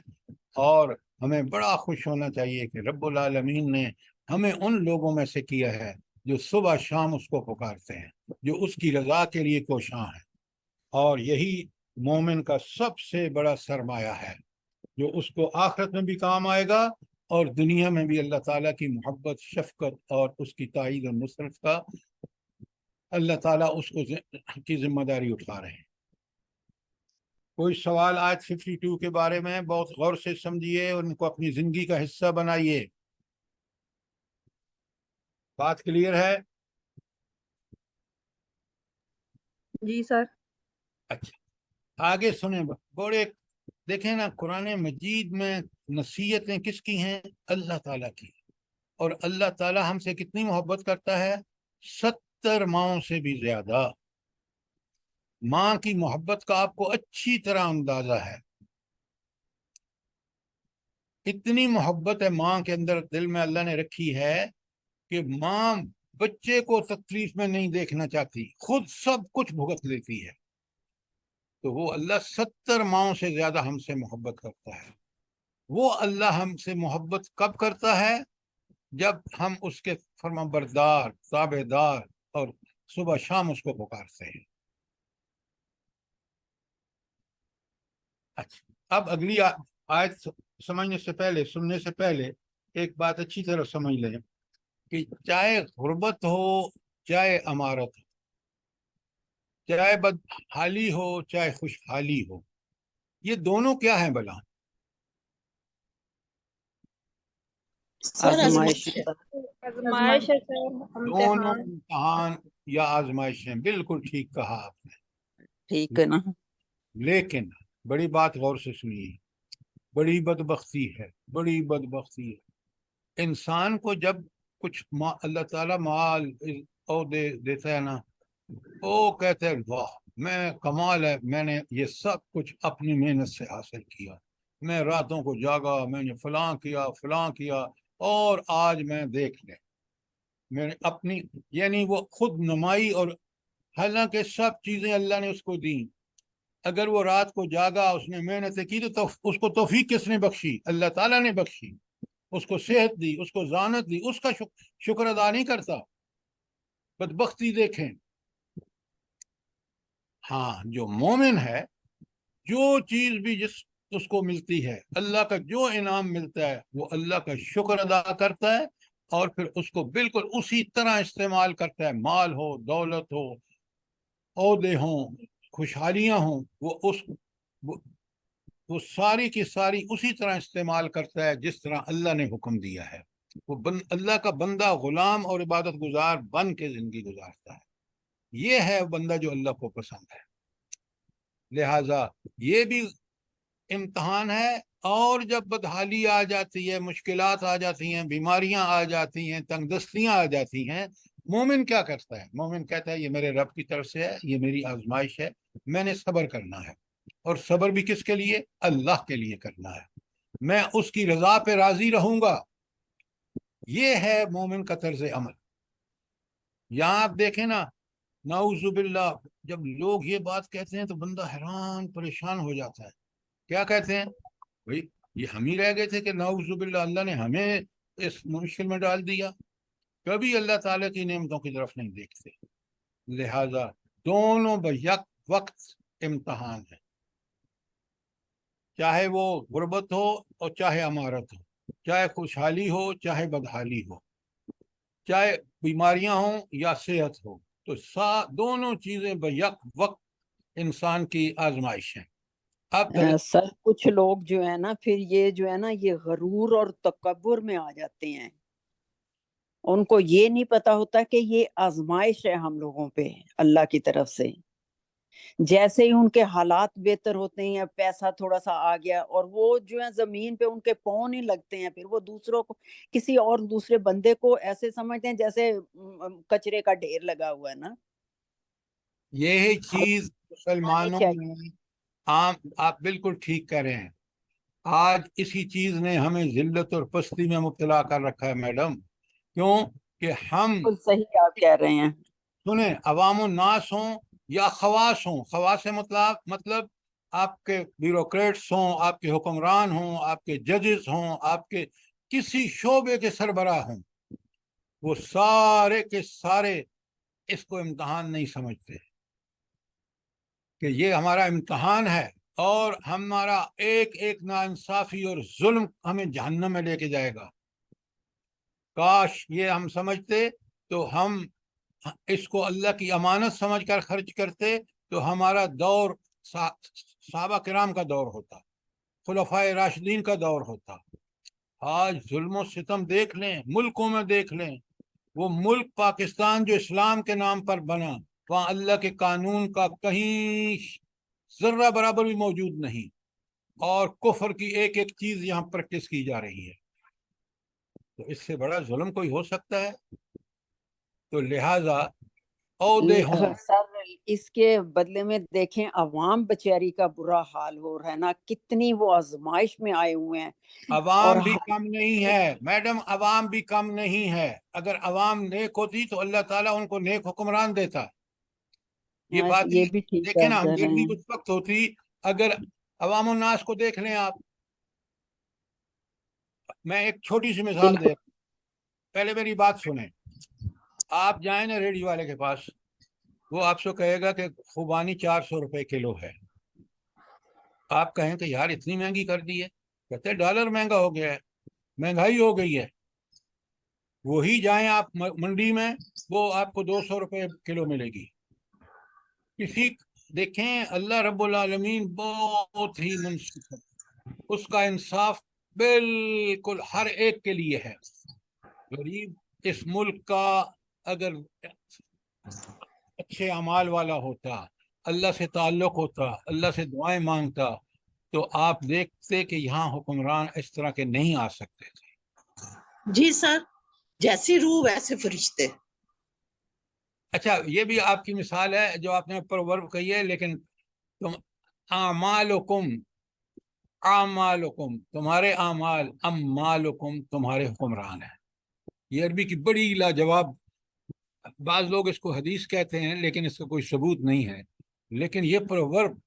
اور ہمیں بڑا خوش ہونا چاہیے کہ رب العالمین نے ہمیں ان لوگوں میں سے کیا ہے جو صبح شام اس کو پکارتے ہیں، جو اس کی رضا کے لیے کوشاں ہیں۔ اور یہی مومن کا سب سے بڑا سرمایہ ہے جو اس کو آخرت میں بھی کام آئے گا اور دنیا میں بھی اللہ تعالیٰ کی محبت، شفقت اور اس کی تائید و نصرت کا اللہ تعالیٰ اس کو کی ذمہ داری اٹھا رہے ہیں۔ کوئی سوال آیت 52 کے بارے میں بہت غور سے سمجھیے اور ان کو اپنی زندگی کا حصہ بنائیے۔ بات کلیئر ہے؟ جی سر۔ اچھا، آگے سنیں بڑے دیکھیں نا، قرآن مجید میں نصیحتیں کس کی ہیں؟ اللہ تعالیٰ کی. اور اللہ تعالیٰ ہم سے کتنی محبت کرتا ہے؟ 70 ماؤں سے بھی زیادہ. ماں کی محبت کا آپ کو اچھی طرح اندازہ ہے. اتنی محبت ہے ماں کے اندر، دل میں اللہ نے رکھی ہے کہ ماں بچے کو تکلیف میں نہیں دیکھنا چاہتی، خود سب کچھ بھگت لیتی ہے. تو وہ اللہ 70 ماؤں سے زیادہ ہم سے محبت کرتا ہے. وہ اللہ ہم سے محبت کب کرتا ہے؟ جب ہم اس کے فرما بردار، تابع دار، اور صبح شام اس کو پکارتے ہیں. اچھا، اب اگلی آیت سمجھنے سے پہلے، سننے سے پہلے ایک بات اچھی طرح سمجھ لیں کہ چاہے غربت ہو، چاہے امارت ہو، چاہے بدحالی ہو، چاہے خوشحالی ہو، یہ دونوں کیا ہیں بلا؟ سر آزمائش. آزمائش ہے سر، دونوں امتحان. امتحان یا آزمائشیں. بالکل ٹھیک کہا آپ نے. ٹھیک ہے نا؟ لیکن بڑی بات غور سے سنیے، بڑی بدبختی ہے، بڑی بدبختی ہے انسان کو جب کچھ اللہ تعالیٰ مال او دیتا ہے نا، وہ کہتے ہیں واہ، میں کمال ہے، میں نے یہ سب کچھ اپنی محنت سے حاصل کیا، میں راتوں کو جاگا، میں نے فلاں کیا فلاں کیا، اور آج میں دیکھ لیں میں نے اپنی، یعنی وہ خود نمائی. اور حالانکہ سب چیزیں اللہ نے اس کو دیں. اگر وہ رات کو جاگا، اس نے محنتیں کی، تو اس کو توفیق کس نے بخشی؟ اللہ تعالیٰ نے بخشی. اس کو صحت دی، اس کو ذہانت دی، اس کا شکر ادا نہیں کرتا. بدبختی دیکھیں. ہاں، جو مومن ہے، جو چیز بھی اس کو ملتی ہے، اللہ کا جو انعام ملتا ہے، وہ اللہ کا شکر ادا کرتا ہے، اور پھر اس کو بالکل اسی طرح استعمال کرتا ہے. مال ہو، دولت ہو، عہدے ہوں، خوشحالیاں ہوں، وہ ساری کی ساری اسی طرح استعمال کرتا ہے جس طرح اللہ نے حکم دیا ہے. وہ اللہ کا بندہ، غلام اور عبادت گزار بن کے زندگی گزارتا ہے. یہ ہے بندہ جو اللہ کو پسند ہے. لہذا یہ بھی امتحان ہے. اور جب بدحالی آ جاتی ہے، مشکلات آ جاتی ہیں، بیماریاں آ جاتی ہیں، تنگ دستیاں آ جاتی ہیں، مومن کیا کرتا ہے؟ مومن کہتا ہے یہ میرے رب کی طرف سے ہے، یہ میری آزمائش ہے، میں نے صبر کرنا ہے. اور صبر بھی کس کے لیے؟ اللہ کے لیے کرنا ہے. میں اس کی رضا پہ راضی رہوں گا. یہ ہے مومن کا طرز عمل. یہاں آپ دیکھیں نا، نعوذ باللہ، جب لوگ یہ بات کہتے ہیں تو بندہ حیران پریشان ہو جاتا ہے. کیا کہتے ہیں؟ بھئی یہ ہم ہی رہ گئے تھے کہ نعوذ باللہ اللہ نے ہمیں اس مشکل میں ڈال دیا. کبھی اللہ تعالیٰ کی نعمتوں کی طرف نہیں دیکھتے. لہذا دونوں بیک وقت امتحان ہے، چاہے وہ غربت ہو اور چاہے امارت ہو، چاہے خوشحالی ہو چاہے بدحالی ہو، چاہے بیماریاں ہوں یا صحت ہو. تو دونوں چیزیں بیک وقت انسان کی آزمائش ہیں. اب سر کچھ لوگ جو ہے نا، پھر یہ جو ہے نا، یہ غرور اور تکبر میں آ جاتے ہیں. ان کو یہ نہیں پتا ہوتا کہ یہ آزمائش ہے ہم لوگوں پہ اللہ کی طرف سے. جیسے ہی ان کے حالات بہتر ہوتے ہیں، پیسہ تھوڑا سا آ گیا، اور وہ جو ہے زمین پہ ان کے پاؤں نہیں لگتے ہیں، پھر وہ دوسروں کو، کسی اور دوسرے بندے کو ایسے سمجھتے ہیں جیسے کچرے کا ڈھیر لگا ہوا ہے نا. یہی چیز مسلمانوں چاہیے. میں عام، آپ بالکل ٹھیک کہہ رہے ہیں. آج اسی چیز نے ہمیں ذلت اور پستی میں مبتلا کر رکھا ہے میڈم. کیوں کہ ہم، بالکل صحیح آپ کہہ رہے ہیں. سنیں، عوام الناس ہوں یا خواص ہوں، خواص سے مطلب آپ کے بیوروکریٹس ہوں، آپ کے حکمران ہوں، آپ کے ججز ہوں، آپ کے کسی شعبے کے سربراہ ہوں، وہ سارے کے سارے اس کو امتحان نہیں سمجھتے کہ یہ ہمارا امتحان ہے، اور ہمارا ایک ایک ناانصافی اور ظلم ہمیں جہنم میں لے کے جائے گا. کاش یہ ہم سمجھتے تو ہم اس کو اللہ کی امانت سمجھ کر خرچ کرتے، تو ہمارا دور صحابہ کرام کا دور ہوتا، خلفائے راشدین کا دور ہوتا. آج ظلم و ستم دیکھ لیں، ملکوں میں دیکھ لیں. وہ ملک پاکستان جو اسلام کے نام پر بنا، وہاں اللہ کے قانون کا کہیں ذرہ برابر بھی موجود نہیں، اور کفر کی ایک ایک چیز یہاں پریکٹس کی جا رہی ہے، تو اس سے بڑا ظلم کوئی ہو سکتا ہے؟ تو لہذا عہدے ہوں، سر اس کے بدلے میں دیکھیں عوام بچاری کا برا حال ہو رہا ہے نا، کتنی وہ آزمائش میں آئے ہوئے ہیں، اور عوام بھی کم نہیں ہے میڈم، عوام بھی کم نہیں ہے۔ اگر عوام نیک ہوتی تو اللہ تعالیٰ ان کو نیک حکمران دیتا۔ یہ بات یہ بھی ٹھیک دیکھیں نا، کہہ رہے ہمدردی ہیں۔ اس وقت ہوتی اگر عوام الناس کو دیکھ لیں آپ۔ میں ایک چھوٹی سی مثال دے رہا ہوں، پہلے میری بات سنیں۔ آپ جائیں نا ریڈی والے کے پاس، وہ آپ سے کہے گا کہ خوبانی 400 روپے کلو ہے۔ آپ کہیں کہ یار اتنی مہنگی کر دی ہے، کہتے ڈالر مہنگا ہو گیا ہے، مہنگائی ہو گئی ہے۔ وہی جائیں آپ منڈی میں، وہ آپ کو 200 روپے کلو ملے گی۔ کسی دیکھیں اللہ رب العالمین بہت ہی منصف ہے، اس کا انصاف بالکل ہر ایک کے لیے ہے۔ غریب اس ملک کا اگر اچھے اعمال والا ہوتا، اللہ سے تعلق ہوتا، اللہ سے دعائیں مانگتا، تو آپ دیکھتے کہ یہاں حکمران اس طرح کے نہیں آ سکتے تھے۔ جی سر، جیسی روح ویسے فرشتے۔ اچھا یہ بھی آپ کی مثال ہے جو آپ نے پرورب کہی ہے، لیکن تم اعمالکم، اعمالکم تمہارے اعمال، امالکم تمہارے حکمران ہیں۔ یہ عربی کی بڑی لاجواب، بعض لوگ اس کو حدیث کہتے ہیں لیکن اس کا کوئی ثبوت نہیں ہے، لیکن یہ پرورب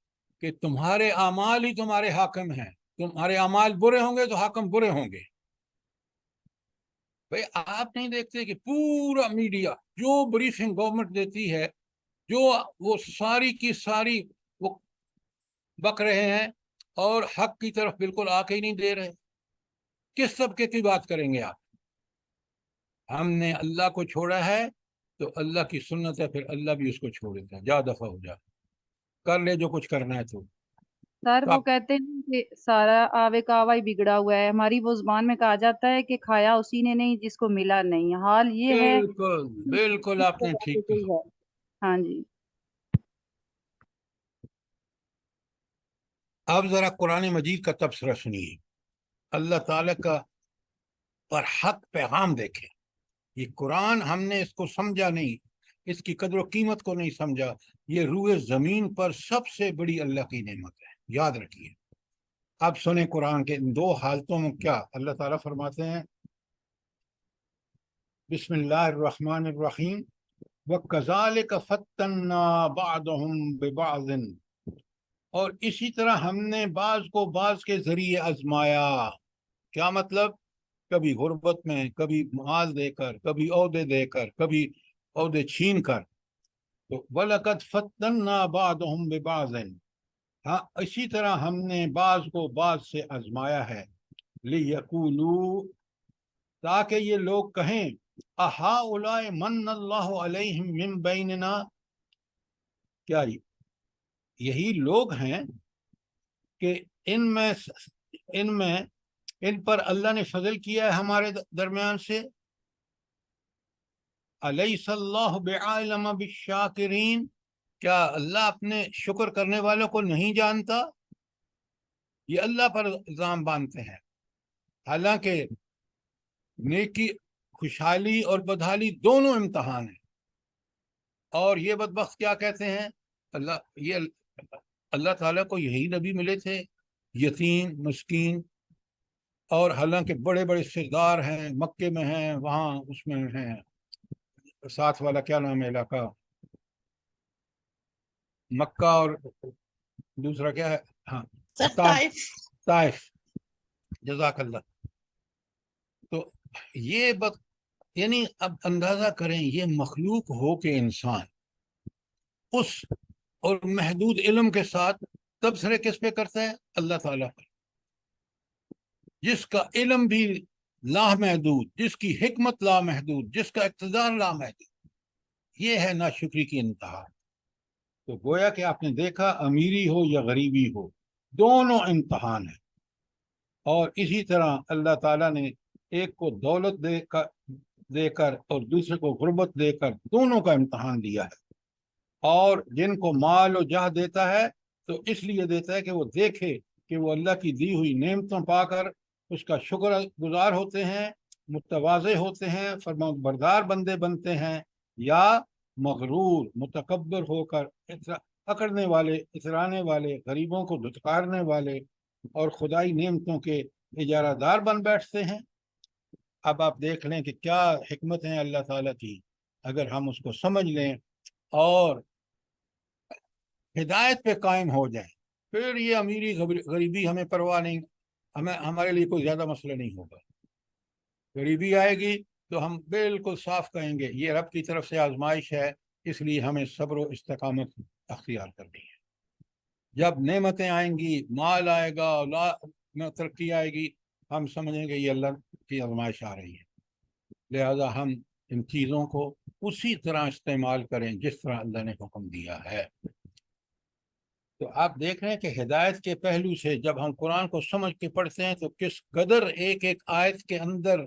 کہ تمہارے اعمال ہی تمہارے حاکم ہیں، تمہارے اعمال برے ہوں گے تو حاکم برے ہوں گے۔ بھئی آپ نہیں دیکھتے کہ پورا میڈیا جو بریفنگ گورنمنٹ دیتی ہے، جو وہ ساری کی ساری وہ بک رہے ہیں اور حق کی طرف بالکل آ کے ہی نہیں دے رہے۔ کس طبقے کی بات کریں گے آپ؟ ہم نے اللہ کو چھوڑا ہے تو اللہ کی سنت ہے، پھر اللہ بھی اس کو چھوڑ دیتا ہے، جا دفع ہو جا، کر لے جو کچھ کرنا ہے تو۔ سر وہ کہتے ہیں کہ سارا آوے کاوا ہی بگڑا ہوا ہے، ہماری وہ زبان میں کہا جاتا ہے کہ کھایا اسی نے نہیں جس کو ملا نہیں۔ حال یہ ہے بالکل بالکل آپ نے ٹھیک کہا۔ ہاں جی۔ اب ذرا قرآن مجید کا تبصرہ سنیے، اللہ تعالیٰ کا پر حق پیغام دیکھیں۔ یہ قرآن ہم نے اس کو سمجھا نہیں، اس کی قدر و قیمت کو نہیں سمجھا، یہ روئے زمین پر سب سے بڑی اللہ کی نعمت ہے، یاد رکھیے۔ اب سنیں قرآن کے ان دو حالتوں میں کیا اللہ تعالیٰ فرماتے ہیں۔ بسم اللہ الرحمن الرحیم، وَكَذَلِكَ فَتَّنَّا بَعْضَهُمْ بِبَعْضٍ، اور اسی طرح ہم نے بعض کو بعض کے ذریعے آزمایا۔ کیا مطلب؟ کبھی غربت میں، کبھی مال دے کر، کبھی عہدے دے کر، کبھی عہدے چھین کر۔ تو وَلَقَدْ فَتَّنَّا بَعْضَهُمْ بِبَعْضٍ، ہاں اسی طرح ہم نے بعض کو بعض سے آزمایا ہے۔ لِيَقُولُوا، تاکہ یہ لوگ کہیں أَهَٰؤُلَاءِ مَنَّ اللَّهُ عَلَيْهِمْ مِنْ بَيْنِنَا، کیا یہی لوگ ہیں کہ ان پر اللہ نے فضل کیا ہے ہمارے درمیان سے۔ أَلَيْسَ اللَّهُ بِعَالِمَ بِالشَّاكِرِينَ، کیا اللہ اپنے شکر کرنے والوں کو نہیں جانتا؟ یہ اللہ پر الزام باندھتے ہیں، حالانکہ نیکی، خوشحالی اور بدحالی دونوں امتحان ہیں۔ اور یہ بدبخت کیا کہتے ہیں، اللہ تعالیٰ کو یہی نبی ملے تھے، یتیم مسکین، اور حالانکہ بڑے بڑے سردار ہیں، مکے میں ہیں، وہاں اس میں ہیں، ساتھ والا کیا نام ہے علاقہ، مکہ اور دوسرا کیا ہے، ہاں سر طائف۔ طائف، جزاک اللہ۔ تو یہ یعنی اب اندازہ کریں، یہ مخلوق ہو کے انسان اس اور محدود علم کے ساتھ تبصرے کس پہ کرتا ہے؟ اللہ تعالیٰ پر، جس کا علم بھی لامحدود، جس کی حکمت لامحدود، جس کا اقتدار لامحدود۔ یہ ہے ناشکری کی انتہا۔ تو گویا کہ آپ نے دیکھا، امیری ہو یا غریبی ہو، دونوں امتحان ہیں۔ اور اسی طرح اللہ تعالیٰ نے ایک کو دولت دے کر اور دوسرے کو غربت دے کر دونوں کا امتحان دیا ہے۔ اور جن کو مال و جاہ دیتا ہے تو اس لیے دیتا ہے کہ وہ دیکھے کہ وہ اللہ کی دی ہوئی نعمتوں پا کر اس کا شکر گزار ہوتے ہیں، متواضع ہوتے ہیں، فرمانبردار بندے بنتے ہیں، یا مغرور متکبر ہو کر پکڑنے والے، اترانے والے، غریبوں کو دھتکارنے والے اور خدائی نعمتوں کے اجارہ دار بن بیٹھتے ہیں۔ اب آپ دیکھ لیں کہ کیا حکمت ہیں اللہ تعالیٰ کی، اگر ہم اس کو سمجھ لیں اور ہدایت پہ قائم ہو جائیں، پھر یہ امیری غریبی ہمیں پرواہ نہیں، ہمارے لیے کوئی زیادہ مسئلہ نہیں ہوگا۔ غریبی آئے گی تو ہم بالکل صاف کہیں گے یہ رب کی طرف سے آزمائش ہے، اس لیے ہمیں صبر و استقامت اختیار کرنی ہے۔ جب نعمتیں آئیں گی، مال آئے گا، اولاد میں ترقی آئے گی، ہم سمجھیں گے یہ اللہ کی آزمائش آ رہی ہے، لہذا ہم ان چیزوں کو اسی طرح استعمال کریں جس طرح اللہ نے حکم دیا ہے۔ تو آپ دیکھ رہے ہیں کہ ہدایت کے پہلو سے جب ہم قرآن کو سمجھ کے پڑھتے ہیں تو کس قدر ایک ایک آیت کے اندر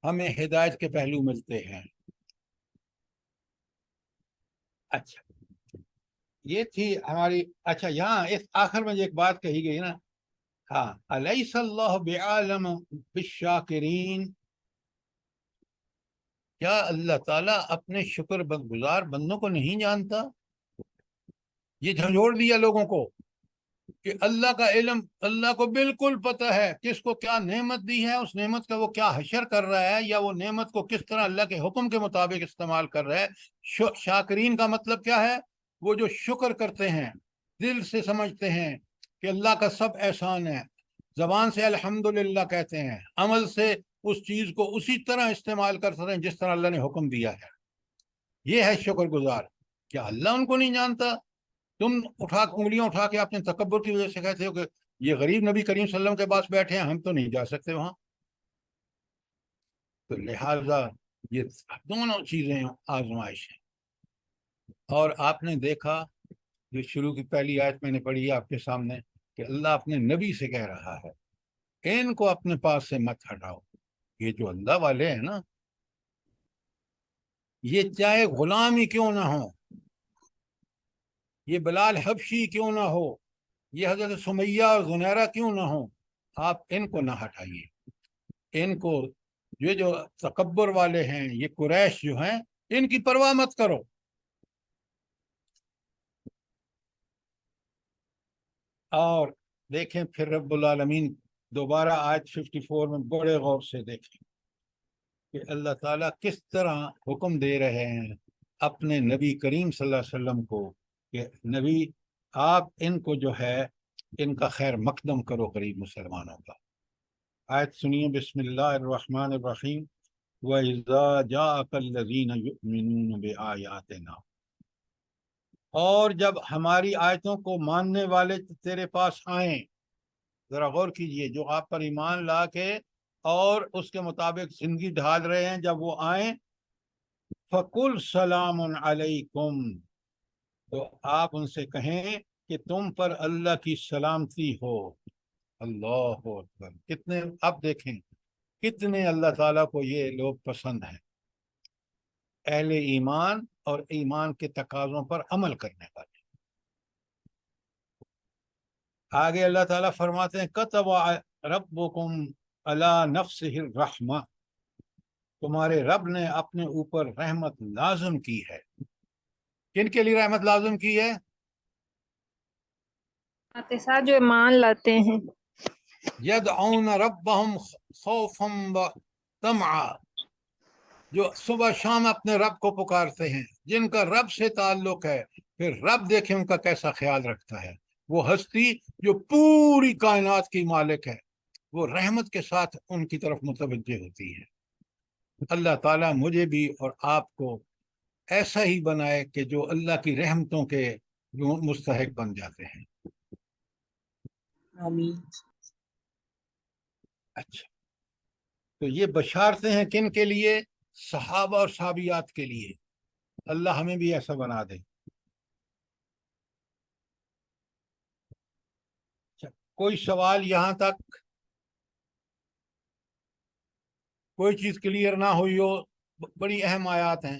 ہمیں ہدایت کے پہلو ملتے ہیں۔ اچھا، یہ تھی ہماری، اچھا یہاں اس آخر میں ایک بات کہی گئی نا، ہاں، الیس اللہ بعالم بالشاکرین، کیا اللہ تعالیٰ اپنے شکر گزار بندوں کو نہیں جانتا؟ یہ جھنجھوڑ دیا لوگوں کو کہ اللہ کا علم، اللہ کو بالکل پتہ ہے کس کو کیا نعمت دی ہے، اس نعمت کا وہ کیا حشر کر رہا ہے، یا وہ نعمت کو کس طرح اللہ کے حکم کے مطابق استعمال کر رہا ہے۔ شاکرین کا مطلب کیا ہے؟ وہ جو شکر کرتے ہیں، دل سے سمجھتے ہیں کہ اللہ کا سب احسان ہے، زبان سے الحمدللہ کہتے ہیں، عمل سے اس چیز کو اسی طرح استعمال کرتے ہیں جس طرح اللہ نے حکم دیا ہے، یہ ہے شکر گزار۔ کیا اللہ ان کو نہیں جانتا؟ تم انگلیاں اٹھا کے اپنے تکبر کی وجہ سے کہتے ہو کہ یہ غریب نبی کریم صلی اللہ علیہ وسلم کے پاس بیٹھے ہیں، ہم تو نہیں جا سکتے وہاں۔ تو لہٰذا یہ دونوں چیزیں آزمائش ہیں۔ اور آپ نے دیکھا جو شروع کی پہلی آیت میں نے پڑھی آپ کے سامنے کہ اللہ اپنے نبی سے کہہ رہا ہے ان کو اپنے پاس سے مت ہٹاؤ۔ یہ جو اللہ والے ہیں نا، یہ چاہے غلام ہی کیوں نہ ہو، یہ بلال حبشی کیوں نہ ہو، یہ حضرت سمیہ اور زنیرہ کیوں نہ ہو، آپ ان کو نہ ہٹائیے۔ ان کو، یہ جو تکبر والے ہیں، یہ قریش جو ہیں، ان کی پرواہ مت کرو۔ اور دیکھیں پھر رب العالمین دوبارہ آیت 54 میں بڑے غور سے دیکھیں کہ اللہ تعالیٰ کس طرح حکم دے رہے ہیں اپنے نبی کریم صلی اللہ علیہ وسلم کو کہ نبی آپ ان کو جو ہے ان کا خیر مقدم کرو غریب مسلمانوں کا۔ آیت سنیے، بسم اللہ الرحمن الرحیم، وَإِذَا جَاءَكَ الَّذِينَ يُؤْمِنُونَ بِآيَاتِنَا، اور جب ہماری آیتوں کو ماننے والے تیرے پاس آئیں، ذرا غور کیجئے، جو آپ پر ایمان لا کے اور اس کے مطابق زندگی ڈھال رہے ہیں، جب وہ آئیں، فَقُلْ سَلَامٌ عَلَيْكُمْ، تو آپ ان سے کہیں کہ تم پر اللہ کی سلامتی ہو۔ اللہ اکبر، کتنے، اب دیکھیں کتنے اللہ تعالیٰ کو یہ لوگ پسند ہیں، اہل ایمان اور ایمان کے تقاضوں پر عمل کرنے والے۔ آگے اللہ تعالیٰ فرماتے ہیں کتب ربکم علی نفسہ الرحمہ، تمہارے رب نے اپنے اوپر رحمت لازم کی ہے۔ کن کے لیے رحمت لازم کی ہے؟ ساتھ جو ایمان لاتے ہیں۔ یدعون ربہم خوفا وطمعا، جو صبح شام اپنے رب کو پکارتے ہیں، جن کا رب سے تعلق ہے، پھر رب دیکھیں ان کا کیسا خیال رکھتا ہے۔ وہ ہستی جو پوری کائنات کی مالک ہے، وہ رحمت کے ساتھ ان کی طرف متوجہ ہوتی ہے۔ اللہ تعالیٰ مجھے بھی اور آپ کو ایسا ہی بنائے کہ جو اللہ کی رحمتوں کے مستحق بن جاتے ہیں۔ آمین۔ اچھا، تو یہ بشارتیں ہیں کن کے لیے؟ صحابہ اور صحابیات کے لیے۔ اللہ ہمیں بھی ایسا بنا دے۔ اچھا، کوئی سوال یہاں تک؟ کوئی چیز کلیئر نہ ہوئی ہو؟ بڑی اہم آیات ہیں۔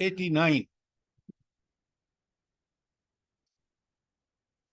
89।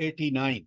89।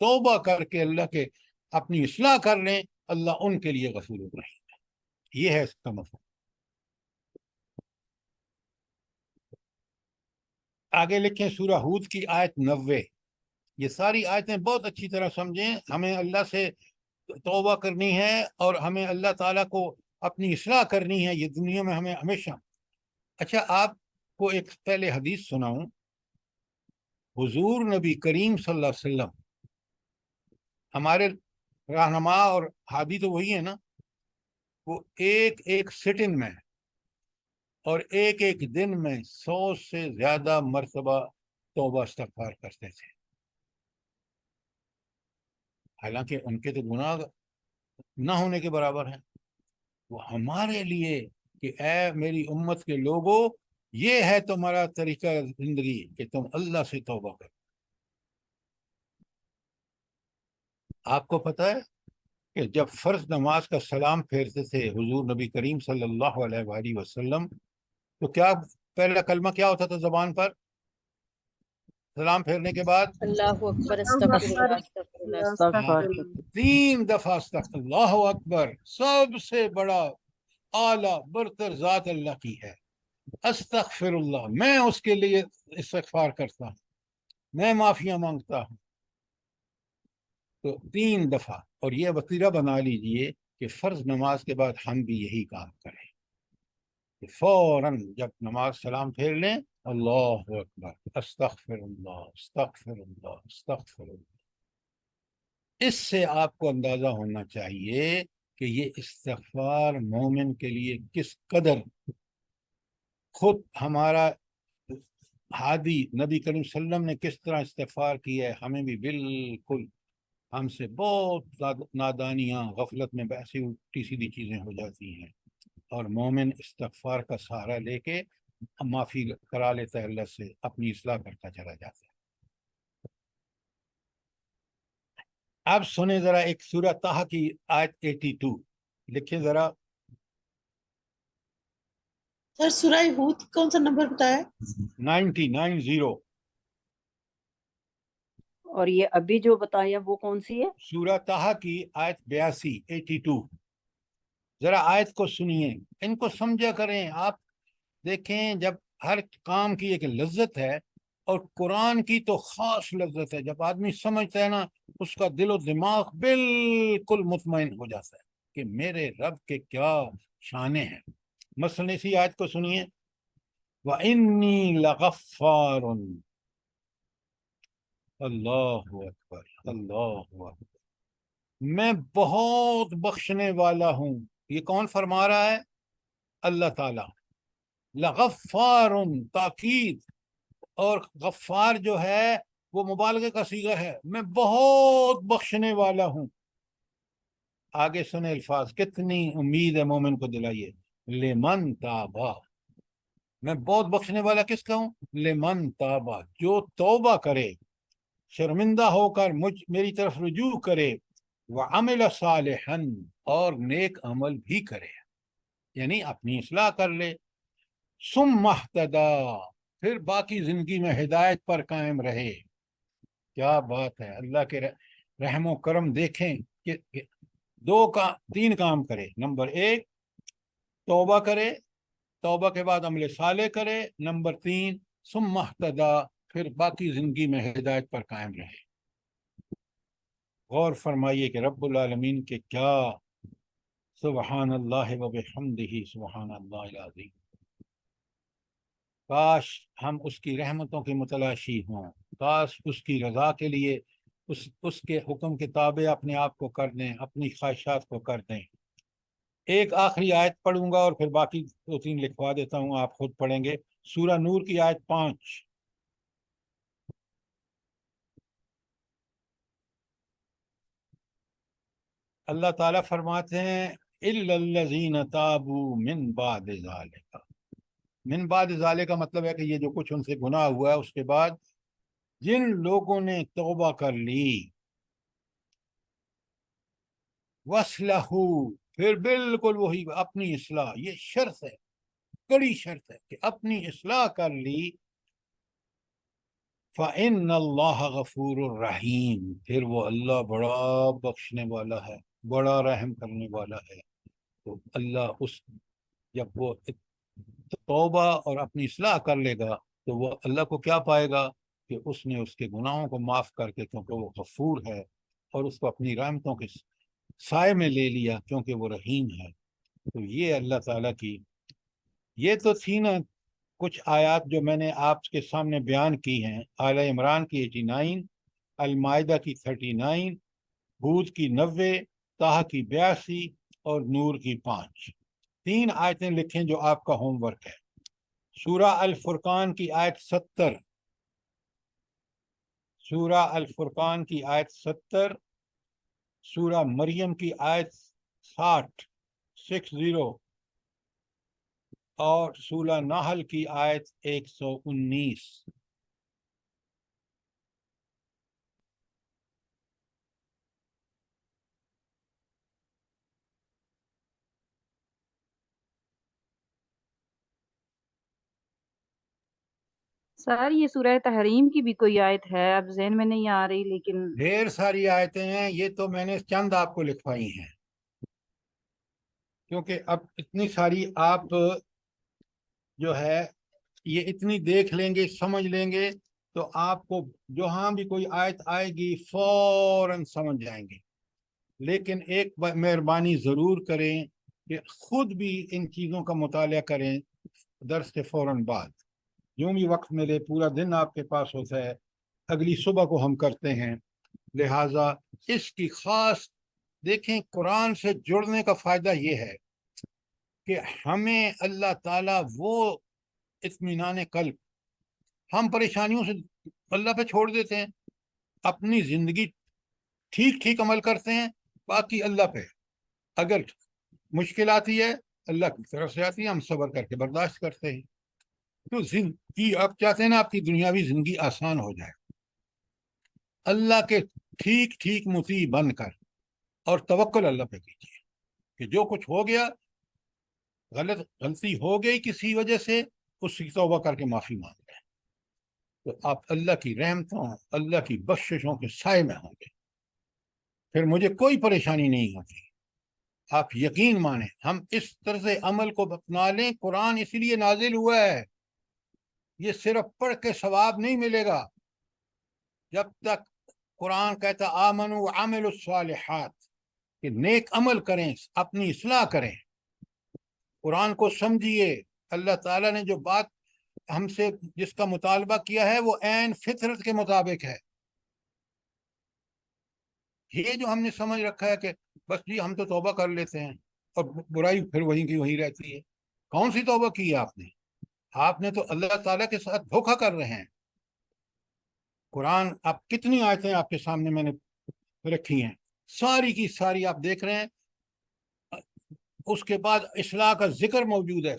توبہ کر کے اللہ کے اپنی اصلاح کر لیں، اللہ ان کے لیے غفور الرحیم ہے۔ یہ ہے اس کا مفہوم۔ آگے لکھیں سورہ ہود کی آیت 90۔ یہ ساری آیتیں بہت اچھی طرح سمجھیں، ہمیں اللہ سے توبہ کرنی ہے اور ہمیں اللہ تعالیٰ کو اپنی اصلاح کرنی ہے، یہ دنیا میں ہمیں ہمیشہ۔ اچھا، آپ کو ایک پہلے حدیث سناؤں۔ حضور نبی کریم صلی اللہ علیہ وسلم ہمارے رہنما اور ہادی تو وہی ہے نا، وہ ایک ایک سٹنگ میں اور ایک ایک دن میں 100 سے زیادہ مرتبہ توبہ استغفار کرتے تھے، حالانکہ ان کے تو گناہ نہ ہونے کے برابر ہیں۔ وہ ہمارے لیے کہ اے میری امت کے لوگوں، یہ ہے تمہارا طریقہ زندگی کہ تم اللہ سے توبہ کرو۔ آپ کو پتہ ہے کہ جب فرض نماز کا سلام پھیرتے تھے حضور نبی کریم صلی اللہ علیہ وآلہ وسلم، تو کیا پہلا کلمہ کیا ہوتا تھا زبان پر سلام پھیرنے کے بعد؟ اللہ اکبر، اللہ استغفر اکبر، اللہ، استغفار استغفر کرتے 3 دفعہ اللہ اکبر، سب سے بڑا اعلیٰ برتر ذات اللہ کی ہے، استغفر اللہ، میں اس کے لیے استغفار کرتا ہوں، میں معافیاں مانگتا ہوں۔ تو 3 دفعہ، اور یہ وتیرہ بنا لیجئے کہ فرض نماز کے بعد ہم بھی یہی کام کریں کہ فوراً جب نماز سلام پھیر لیں، اللہ اکبر، استغفر اللہ، استغفر اللہ، استغفر اللہ۔ اس سے آپ کو اندازہ ہونا چاہیے کہ یہ استغفار مومن کے لیے کس قدر، خود ہمارا ہادی نبی کریم صلی اللہ علیہ وسلم نے کس طرح استغفار کیا ہے، ہمیں بھی بالکل، ہم سے بہت نادانیاں، غفلت میں ایسی الٹی سیدھی چیزیں ہو جاتی ہیں، اور مومن استغفار کا سہارا لے کے معافی کرا لیتا ہے اللہ سے، اپنی اصلاح کرتا چلا جاتا ہے۔ اب سنیں ذرا ایک سورہ طٰہٰ کی آیت 82 لکھیں ذرا۔ سر سورہ ہود کون سا نمبر بتایا ہے؟ 90 اور یہ ابھی جو بتایا وہ کون سی ہے؟ سورہ طٰہٰ کی آیت 82 82۔ ذرا آیت کو سنیے، ان کو سمجھا کریں۔ آپ دیکھیں، جب ہر کام کی ایک لذت ہے، اور قرآن کی تو خاص لذت ہے، جب آدمی سمجھتا ہے نا، اس کا دل و دماغ بالکل مطمئن ہو جاتا ہے کہ میرے رب کے کیا شانیں ہیں۔ مثلا اسی آیت کو سنیے، وَإِنِّي لَغَفَّارٌ، اللہ اکبر، اللہ اکبر، میں بہت بخشنے والا ہوں۔ یہ کون فرما رہا ہے؟ اللہ تعالیٰ۔ لغفار، تاکید، اور غفار جو ہے وہ مبالغے کا صیغہ ہے، میں بہت بخشنے والا ہوں۔ آگے سنے الفاظ، کتنی امید ہے مومن کو دلائیے، لمن تابا، میں بہت بخشنے والا کس کا ہوں؟ لمن تابا، جو توبہ کرے، شرمندہ ہو کر میری طرف رجوع کرے، وعمل صالحا، اور نیک عمل بھی کرے، یعنی اپنی اصلاح کر لے، ثم اہتدی، پھر باقی زندگی میں ہدایت پر قائم رہے۔ کیا بات ہے، اللہ کے رحم و کرم دیکھیں کہ 3 کام کرے۔ نمبر 1 توبہ کرے، توبہ کے بعد عمل صالح کرے، نمبر 3 ثم اہتدی، پھر باقی زندگی میں ہدایت پر قائم رہے۔ غور فرمائیے کہ رب العالمین کے کیا، سبحان اللہ و بحمدہ، سبحان اللہ العظیم۔ کاش ہم اس کی رحمتوں کے متلاشی ہوں، کاش اس کی رضا کے لیے اس کے حکم کے تابع اپنے آپ کو کر دیں، اپنی خواہشات کو کر دیں۔ ایک آخری آیت پڑھوں گا اور پھر باقی 2-3 لکھوا دیتا ہوں، آپ خود پڑھیں گے۔ سورہ نور کی آیت 5۔ اللہ تعالیٰ فرماتے ہیں، إِلَّا الَّذِينَ تَابُوا مِن بَعْدِ ذَلِكَ، من بعد ذالک کا مطلب ہے کہ یہ جو کچھ ان سے گناہ ہوا ہے اس کے بعد جن لوگوں نے توبہ کر لی، وَأَصْلَحُوا، پھر بالکل وہی اپنی اصلاح، یہ شرط ہے، کڑی شرط ہے کہ اپنی اصلاح کر لی، فَإِنَّ اللَّهَ غَفُورٌ رَحِيمٌ، پھر وہ اللہ بڑا بخشنے والا ہے، بڑا رحم کرنے والا ہے۔ تو اللہ جب وہ توبہ اور اپنی اصلاح کر لے گا تو وہ اللہ کو کیا پائے گا کہ اس نے اس کے گناہوں کو معاف کر کے، کیونکہ وہ غفور ہے، اور اس کو اپنی رحمتوں کے سائے میں لے لیا کیونکہ وہ رحیم ہے۔ تو یہ اللہ تعالیٰ کی، یہ تو تھی نا کچھ آیات جو میں نے آپ کے سامنے بیان کی ہیں، آل عمران کی 89، المائدہ کی 39، ہود کی 90، طہ کی 82 اور نور کی 5۔ 3 آیتیں لکھیں جو آپ کا ہوم ورک ہے۔ سورہ الفرقان کی آیت 70، سورہ الفرقان کی آیت 70، سورہ مریم کی آیت 60 اور سورہ نحل کی آیت 119۔ سر یہ سورہ تحریم کی بھی کوئی آیت ہے، اب ذہن میں نہیں آ رہی، لیکن ڈھیر ساری آیتیں ہیں، یہ تو میں نے چند آپ کو لکھوائی ہیں، کیونکہ اب اتنی ساری آپ جو ہے یہ اتنی دیکھ لیں گے، سمجھ لیں گے تو آپ کو جہاں بھی کوئی آیت آئے گی فوراً سمجھ جائیں گے۔ لیکن ایک مہربانی ضرور کریں کہ خود بھی ان چیزوں کا مطالعہ کریں درس کے فوراً بعد۔ یوں بھی وقت ملے، پورا دن آپ کے پاس ہوتا ہے، اگلی صبح کو ہم کرتے ہیں، لہٰذا اس کی خاص دیکھیں۔ قرآن سے جڑنے کا فائدہ یہ ہے کہ ہمیں اللہ تعالیٰ وہ اطمینان قلب، ہم پریشانیوں سے اللہ پہ چھوڑ دیتے ہیں، اپنی زندگی ٹھیک ٹھیک عمل کرتے ہیں، باقی اللہ پہ۔ اگر مشکل آتی ہے اللہ کی طرف سے آتی ہے، ہم صبر کر کے برداشت کرتے ہیں۔ تو زندگی آپ چاہتے ہیں نا آپ کی دنیاوی زندگی آسان ہو جائے، اللہ کے ٹھیک ٹھیک مطیع بن کر، اور توکل اللہ پہ کیجیے کہ جو کچھ ہو گیا، غلطی ہو گئی کسی وجہ سے، اس کی توبہ کر کے معافی مانگ لیں، تو آپ اللہ کی رحمتوں، اللہ کی بخششوں کے سائے میں ہوں گے، پھر مجھے کوئی پریشانی نہیں ہوتی۔ آپ یقین مانیں، ہم اس طرز عمل کو اپنا لیں۔ قرآن اسی لیے نازل ہوا ہے، یہ صرف پڑھ کے ثواب نہیں ملے گا۔ جب تک قرآن کہتا آمنوا وعملوا الصالحات کہ نیک عمل کریں، اپنی اصلاح کریں، قرآن کو سمجھیے۔ اللہ تعالیٰ نے جو بات ہم سے جس کا مطالبہ کیا ہے وہ عین فطرت کے مطابق ہے۔ یہ جو ہم نے سمجھ رکھا ہے کہ بس جی ہم تو توبہ کر لیتے ہیں اور برائی پھر وہیں کی وہیں رہتی ہے، کون سی توبہ کی ہے آپ نے؟ آپ نے تو اللہ تعالیٰ کے ساتھ دھوکہ کر رہے ہیں۔ قرآن آپ کتنی آیتیں آپ کے سامنے میں نے رکھی ہیں، ساری کی ساری آپ دیکھ رہے ہیں، اس کے بعد اصلاح کا ذکر موجود ہے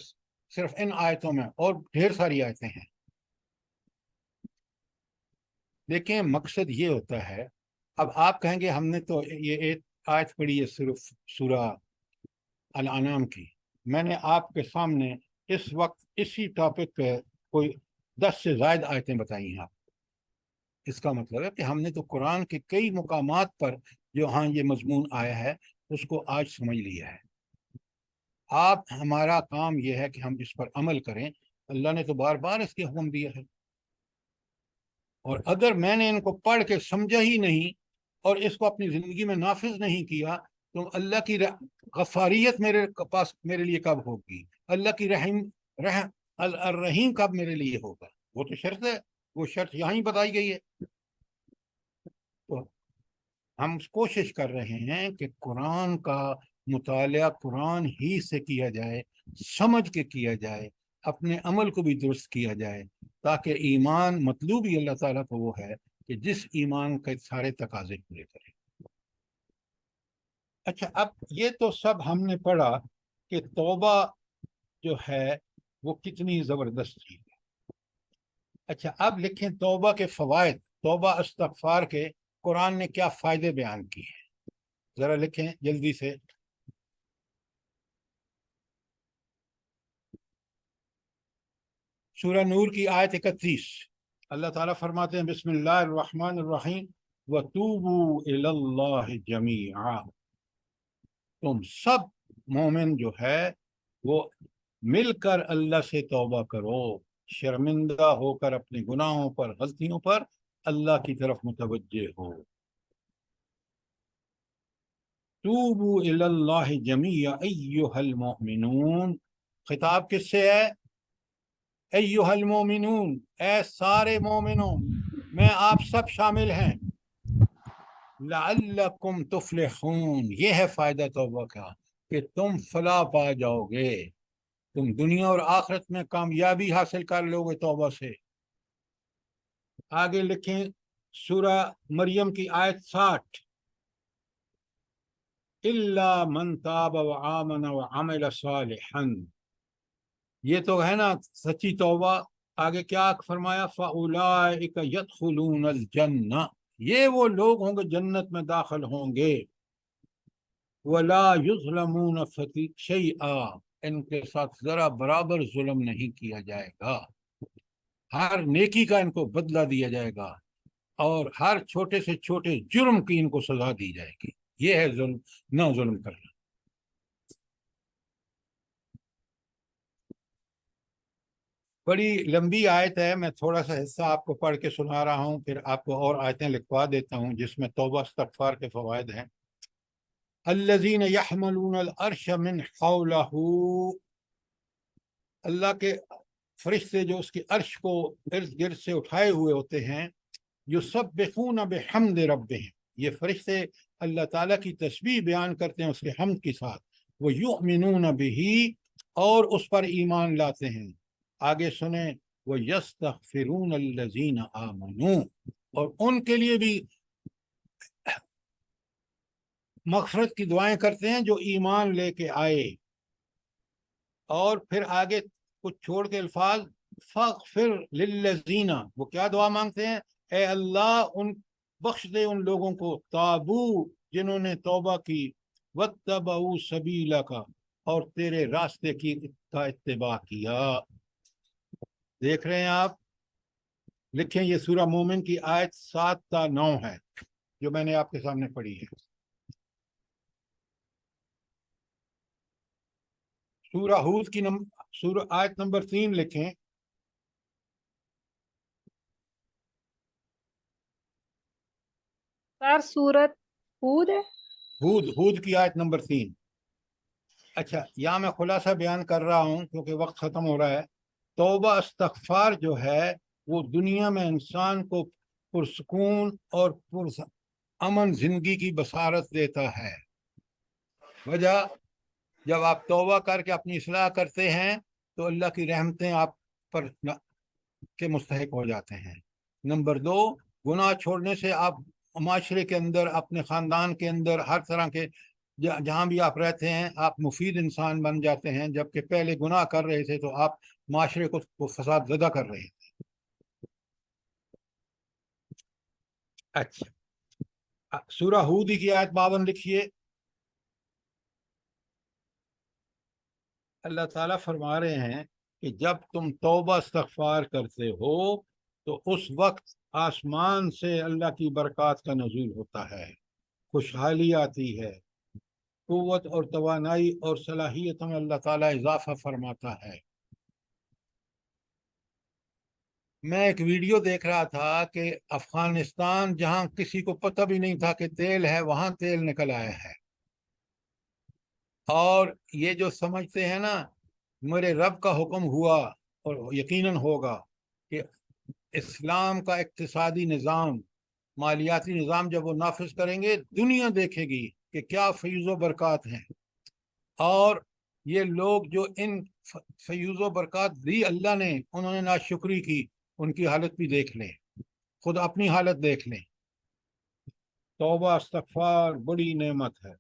صرف ان آیتوں میں، اور ڈھیر ساری آیتیں ہیں۔ دیکھیں مقصد یہ ہوتا ہے، اب آپ کہیں گے ہم نے تو یہ ایک آیت پڑھی ہے صرف سورہ الانعام کی، میں نے آپ کے سامنے اس وقت اسی ٹاپک پہ کوئی 10 سے زائد آیتیں بتائی ہیں آپ۔ اس کا مطلب ہے کہ ہم نے تو قرآن کے کئی مقامات پر جو ہاں یہ مضمون آیا ہے اس کو آج سمجھ لیا ہے۔ آپ ہمارا کام یہ ہے کہ ہم اس پر عمل کریں، اللہ نے تو بار بار اس کے حکم دیا ہے، اور اگر میں نے ان کو پڑھ کے سمجھا ہی نہیں اور اس کو اپنی زندگی میں نافذ نہیں کیا تو اللہ کی غفاریت میرے پاس میرے لیے کب ہوگی؟ اللہ کی الرحیم کب میرے لیے ہوگا؟ وہ تو شرط ہے، وہ شرط یہاں ہی بتائی گئی ہے۔ تو ہم کوشش کر رہے ہیں کہ قرآن کا مطالعہ قرآن ہی سے کیا جائے، سمجھ کے کیا جائے، اپنے عمل کو بھی درست کیا جائے، تاکہ ایمان مطلوب ہی اللہ تعالیٰ کو وہ ہے کہ جس ایمان کے سارے تقاضے پورے کرے۔ اچھا، اب یہ تو سب ہم نے پڑھا کہ توبہ جو ہے وہ کتنی زبردست چیز ہے۔ اچھا اب لکھیں توبہ کے فوائد، توبہ استغفار کے قرآن نے کیا فائدے بیان کیے ہیں، ذرا لکھیں جلدی سے۔ سورہ نور کی آیت 31، اللہ تعالیٰ فرماتے ہیں بسم اللہ الرحمن الرحیم وَتُوبُوا إِلَى اللَّهِ جَمِيعًا، تم سب مومن جو ہے وہ مل کر اللہ سے توبہ کرو، شرمندہ ہو کر اپنے گناہوں پر غلطیوں پر اللہ کی طرف متوجہ ہو۔ توبوا الی اللہ جمیعا ایھا المؤمنون، خطاب کس سے ہے؟ ایھا المؤمنون، اے سارے مومنوں، میں آپ سب شامل ہیں۔ لعلکم تفلحون، یہ ہے فائدہ توبہ کا کہ تم فلاح پا جاؤ گے، تم دنیا اور آخرت میں کامیابی حاصل کر لو گے توبہ سے۔ آگے لکھیں سورہ مریم کی آیت 60، الا من تاب وآمن وعمل صالحا، یہ تو ہے نا سچی توبہ۔ آگے کیا فرمایا؟ فاولئک یدخلون الجنہ، یہ وہ لوگ ہوں گے جنت میں داخل ہوں گے۔ ولا یظلمون شیئا، ان کے ساتھ ذرا برابر ظلم نہیں کیا جائے گا، ہر نیکی کا ان کو بدلہ دیا جائے گا اور ہر چھوٹے سے چھوٹے جرم کی ان کو سزا دی جائے گی۔ یہ ہے ظلم، نہ ظلم کرنا۔ بڑی لمبی آیت ہے، میں تھوڑا سا حصہ آپ کو پڑھ کے سنا رہا ہوں، پھر آپ کو اور آیتیں لکھوا دیتا ہوں جس میں توبہ استغفار کے فوائد ہیں۔ الذین یحملون العرش من حولہ، اللہ کے فرشتے جو اس کے عرش کو ارد گرد سے اٹھائے ہوئے ہوتے ہیں، یسبحون بحمد ربہم، یہ فرشتے اللہ تعالیٰ کی تسبیح بیان کرتے ہیں اس کے حمد کے ساتھ، ویؤمنون بہ، اور اس پر ایمان لاتے ہیں۔ آگے سنیں وَيَسْتَغْفِرُونَ الَّذِينَ آمَنُوا، اور ان کے لیے بھی مغفرت کی دعائیں کرتے ہیں جو ایمان لے کے آئے۔ اور پھر آگے کچھ چھوڑ کے الفاظ فَاغْفِرْ لِلَّذِينَ، وہ کیا دعا مانگتے ہیں؟ اے اللہ ان بخش دے ان لوگوں کو، تابو، جنہوں نے توبہ کی، وَاتَّبَعُوا سَبِيلَكَ، اور تیرے راستے کی کا اتباع کیا۔ دیکھ رہے ہیں آپ؟ لکھیں یہ سورہ مومن کی آیت 7 تا 9 ہے جو میں نے آپ کے سامنے پڑھی ہے۔ سورہ ہود کی سورہ آیت نمبر 3 لکھیں۔ سر سورت ہود ہے؟ ہود کی آیت نمبر 3۔ اچھا، یہاں میں خلاصہ بیان کر رہا ہوں کیونکہ وقت ختم ہو رہا ہے۔ توبہ استغفار جو ہے وہ دنیا میں انسان کو پرسکون اور امن زندگی کی بصارت دیتا ہے۔ وجہ، جب آپ توبہ کر کے اپنی اصلاح کرتے ہیں تو اللہ کی رحمتیں آپ پر کے مستحق ہو جاتے ہیں۔ نمبر 2، گناہ چھوڑنے سے آپ معاشرے کے اندر، اپنے خاندان کے اندر، ہر طرح کے جہاں بھی آپ رہتے ہیں آپ مفید انسان بن جاتے ہیں، جبکہ پہلے گناہ کر رہے تھے تو آپ معاشرے کو فساد زدہ کر رہے تھے۔ اچھا، سورہ ہود کی آیت 52 لکھیے۔ اللہ تعالیٰ فرما رہے ہیں کہ جب تم توبہ استغفار کرتے ہو تو اس وقت آسمان سے اللہ کی برکات کا نزول ہوتا ہے، خوشحالی آتی ہے، قوت اور توانائی اور صلاحیتوں میں اللہ تعالیٰ اضافہ فرماتا ہے۔ میں ایک ویڈیو دیکھ رہا تھا کہ افغانستان جہاں کسی کو پتہ بھی نہیں تھا کہ تیل ہے، وہاں تیل نکل آیا ہے۔ اور یہ جو سمجھتے ہیں نا میرے رب کا حکم ہوا، اور یقیناً ہوگا، کہ اسلام کا اقتصادی نظام، مالیاتی نظام جب وہ نافذ کریں گے دنیا دیکھے گی کہ کیا فیض و برکات ہیں۔ اور یہ لوگ جو ان فیض و برکات دی اللہ نے، انہوں نے ناشکری کی، ان کی حالت بھی دیکھ لیں، خود اپنی حالت دیکھ لیں۔ توبہ استغفار بڑی نعمت ہے۔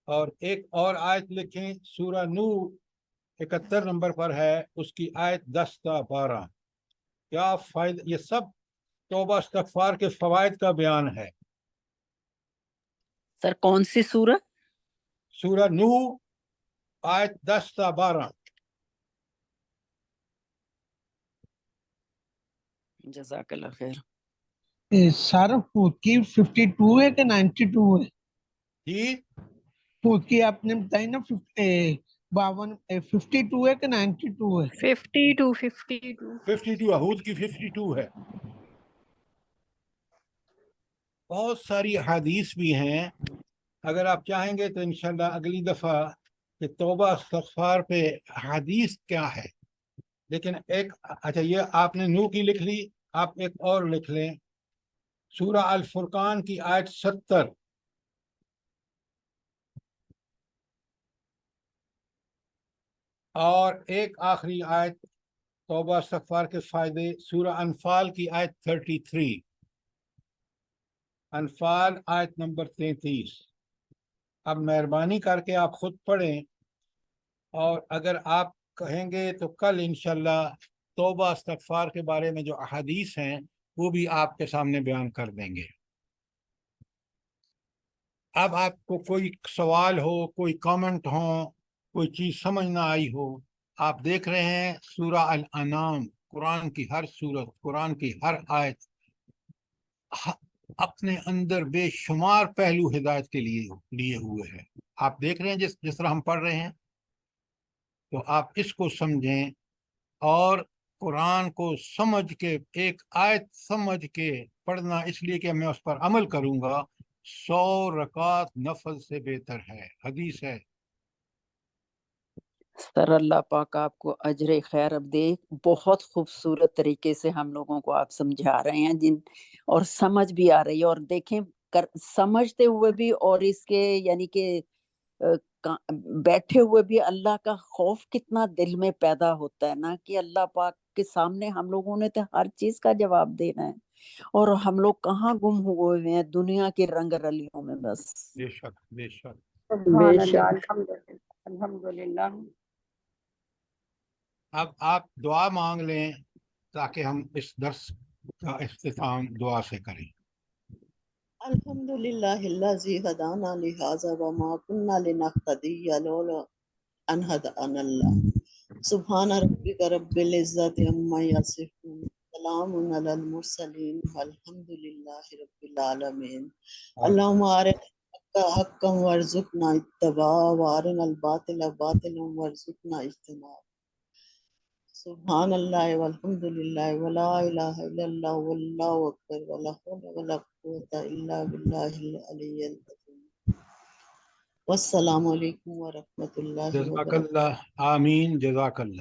اور ایک اور آیت لکھیں، سورہ نور 71 نمبر پر ہے، اس کی آیت 10 تا 12۔ کیا فائدہ، یہ سب توبہ استغفار کے فوائد کا بیان ہے۔ سر کون سی سورہ؟ سورہ نور آیت 10 تا 12۔ جزاک اللہ خیر. سر خود کی 52 ہے کہ 92 ہے؟ جی خود کی آپ نے بتائی نا 52 ہے کہ 92 ہے؟ 52 52 ہود کی 52 ہے. بہت ساری احادیث بھی ہیں، اگر آپ چاہیں گے تو انشاءاللہ اگلی دفعہ کہ توبہ استغفار پہ حدیث کیا ہے. لیکن ایک اچھا یہ آپ نے نو کی لکھ لی، آپ ایک اور لکھ لیں، سورہ الفرقان کی آیت 70 اور ایک آخری آیت توبہ استغفار کے فائدے، سورہ انفال کی آیت 33، انفال آیت نمبر 33. اب مہربانی کر کے آپ خود پڑھیں، اور اگر آپ کہیں گے تو کل انشاءاللہ توبہ استغفار کے بارے میں جو احادیث ہیں وہ بھی آپ کے سامنے بیان کر دیں گے. اب آپ کو کوئی سوال ہو، کوئی کامنٹ ہو، کوئی چیز سمجھ نہ آئی ہو، آپ دیکھ رہے ہیں سورہ الانعام، قرآن کی ہر سورت، قرآن کی ہر آیت اپنے اندر بے شمار پہلو ہدایت کے لیے ہوئے ہیں. آپ دیکھ رہے ہیں جس طرح ہم پڑھ رہے ہیں، تو آپ اس کو سمجھیں اور قرآن کو سمجھ کے، ایک آیت سمجھ کے پڑھنا، اس لیے کہ میں اس پر عمل کروں گا 100 رکعت نفل سے بہتر ہے، حدیث ہے. سر اللہ پاک آپ کو اجر خیر اب دے. بہت خوبصورت طریقے سے ہم لوگوں کو آپ سمجھا رہے ہیں اور سمجھ بھی آ رہی ہے. اور دیکھیں سمجھتے ہوئے بھی اور اس کے یعنی کہ بیٹھے ہوئے بھی اللہ کا خوف کتنا دل میں پیدا ہوتا ہے نا، کہ اللہ پاک کے سامنے ہم لوگوں نے تو ہر چیز کا جواب دینا ہے، اور ہم لوگ کہاں گم ہوئے ہوئے ہیں دنیا کی رنگ رلیوں میں بس. بے شک بے شک. بے شک. الحمدللہ. اب آپ دعا مانگ لیں تاکہ ہم اس درس کا اختتام دعا سے کریں. الحمد للہ الذی ہدانا لہذا وما كنا لنهتدی لولا ان هدانا اللہ. سبحان ربک رب العزت عما یصفون، سلام علی المرسلین والحمد للہ رب العالمین. اللہم ارنا الحق حقا وارزقنا اتباعہ وارنا الباطل باطلا وارزقنا اجتنابہ. سبحان اللہ والحمد للہ ولا الہ الا اللہ واللہ اکبر ولا حول ولا قوة الا باللہ العلی العظیم. والسلام علیکم ورحمۃ اللہ جزاک وبرکاتہ. اللہ. آمین. جزاک اللہ.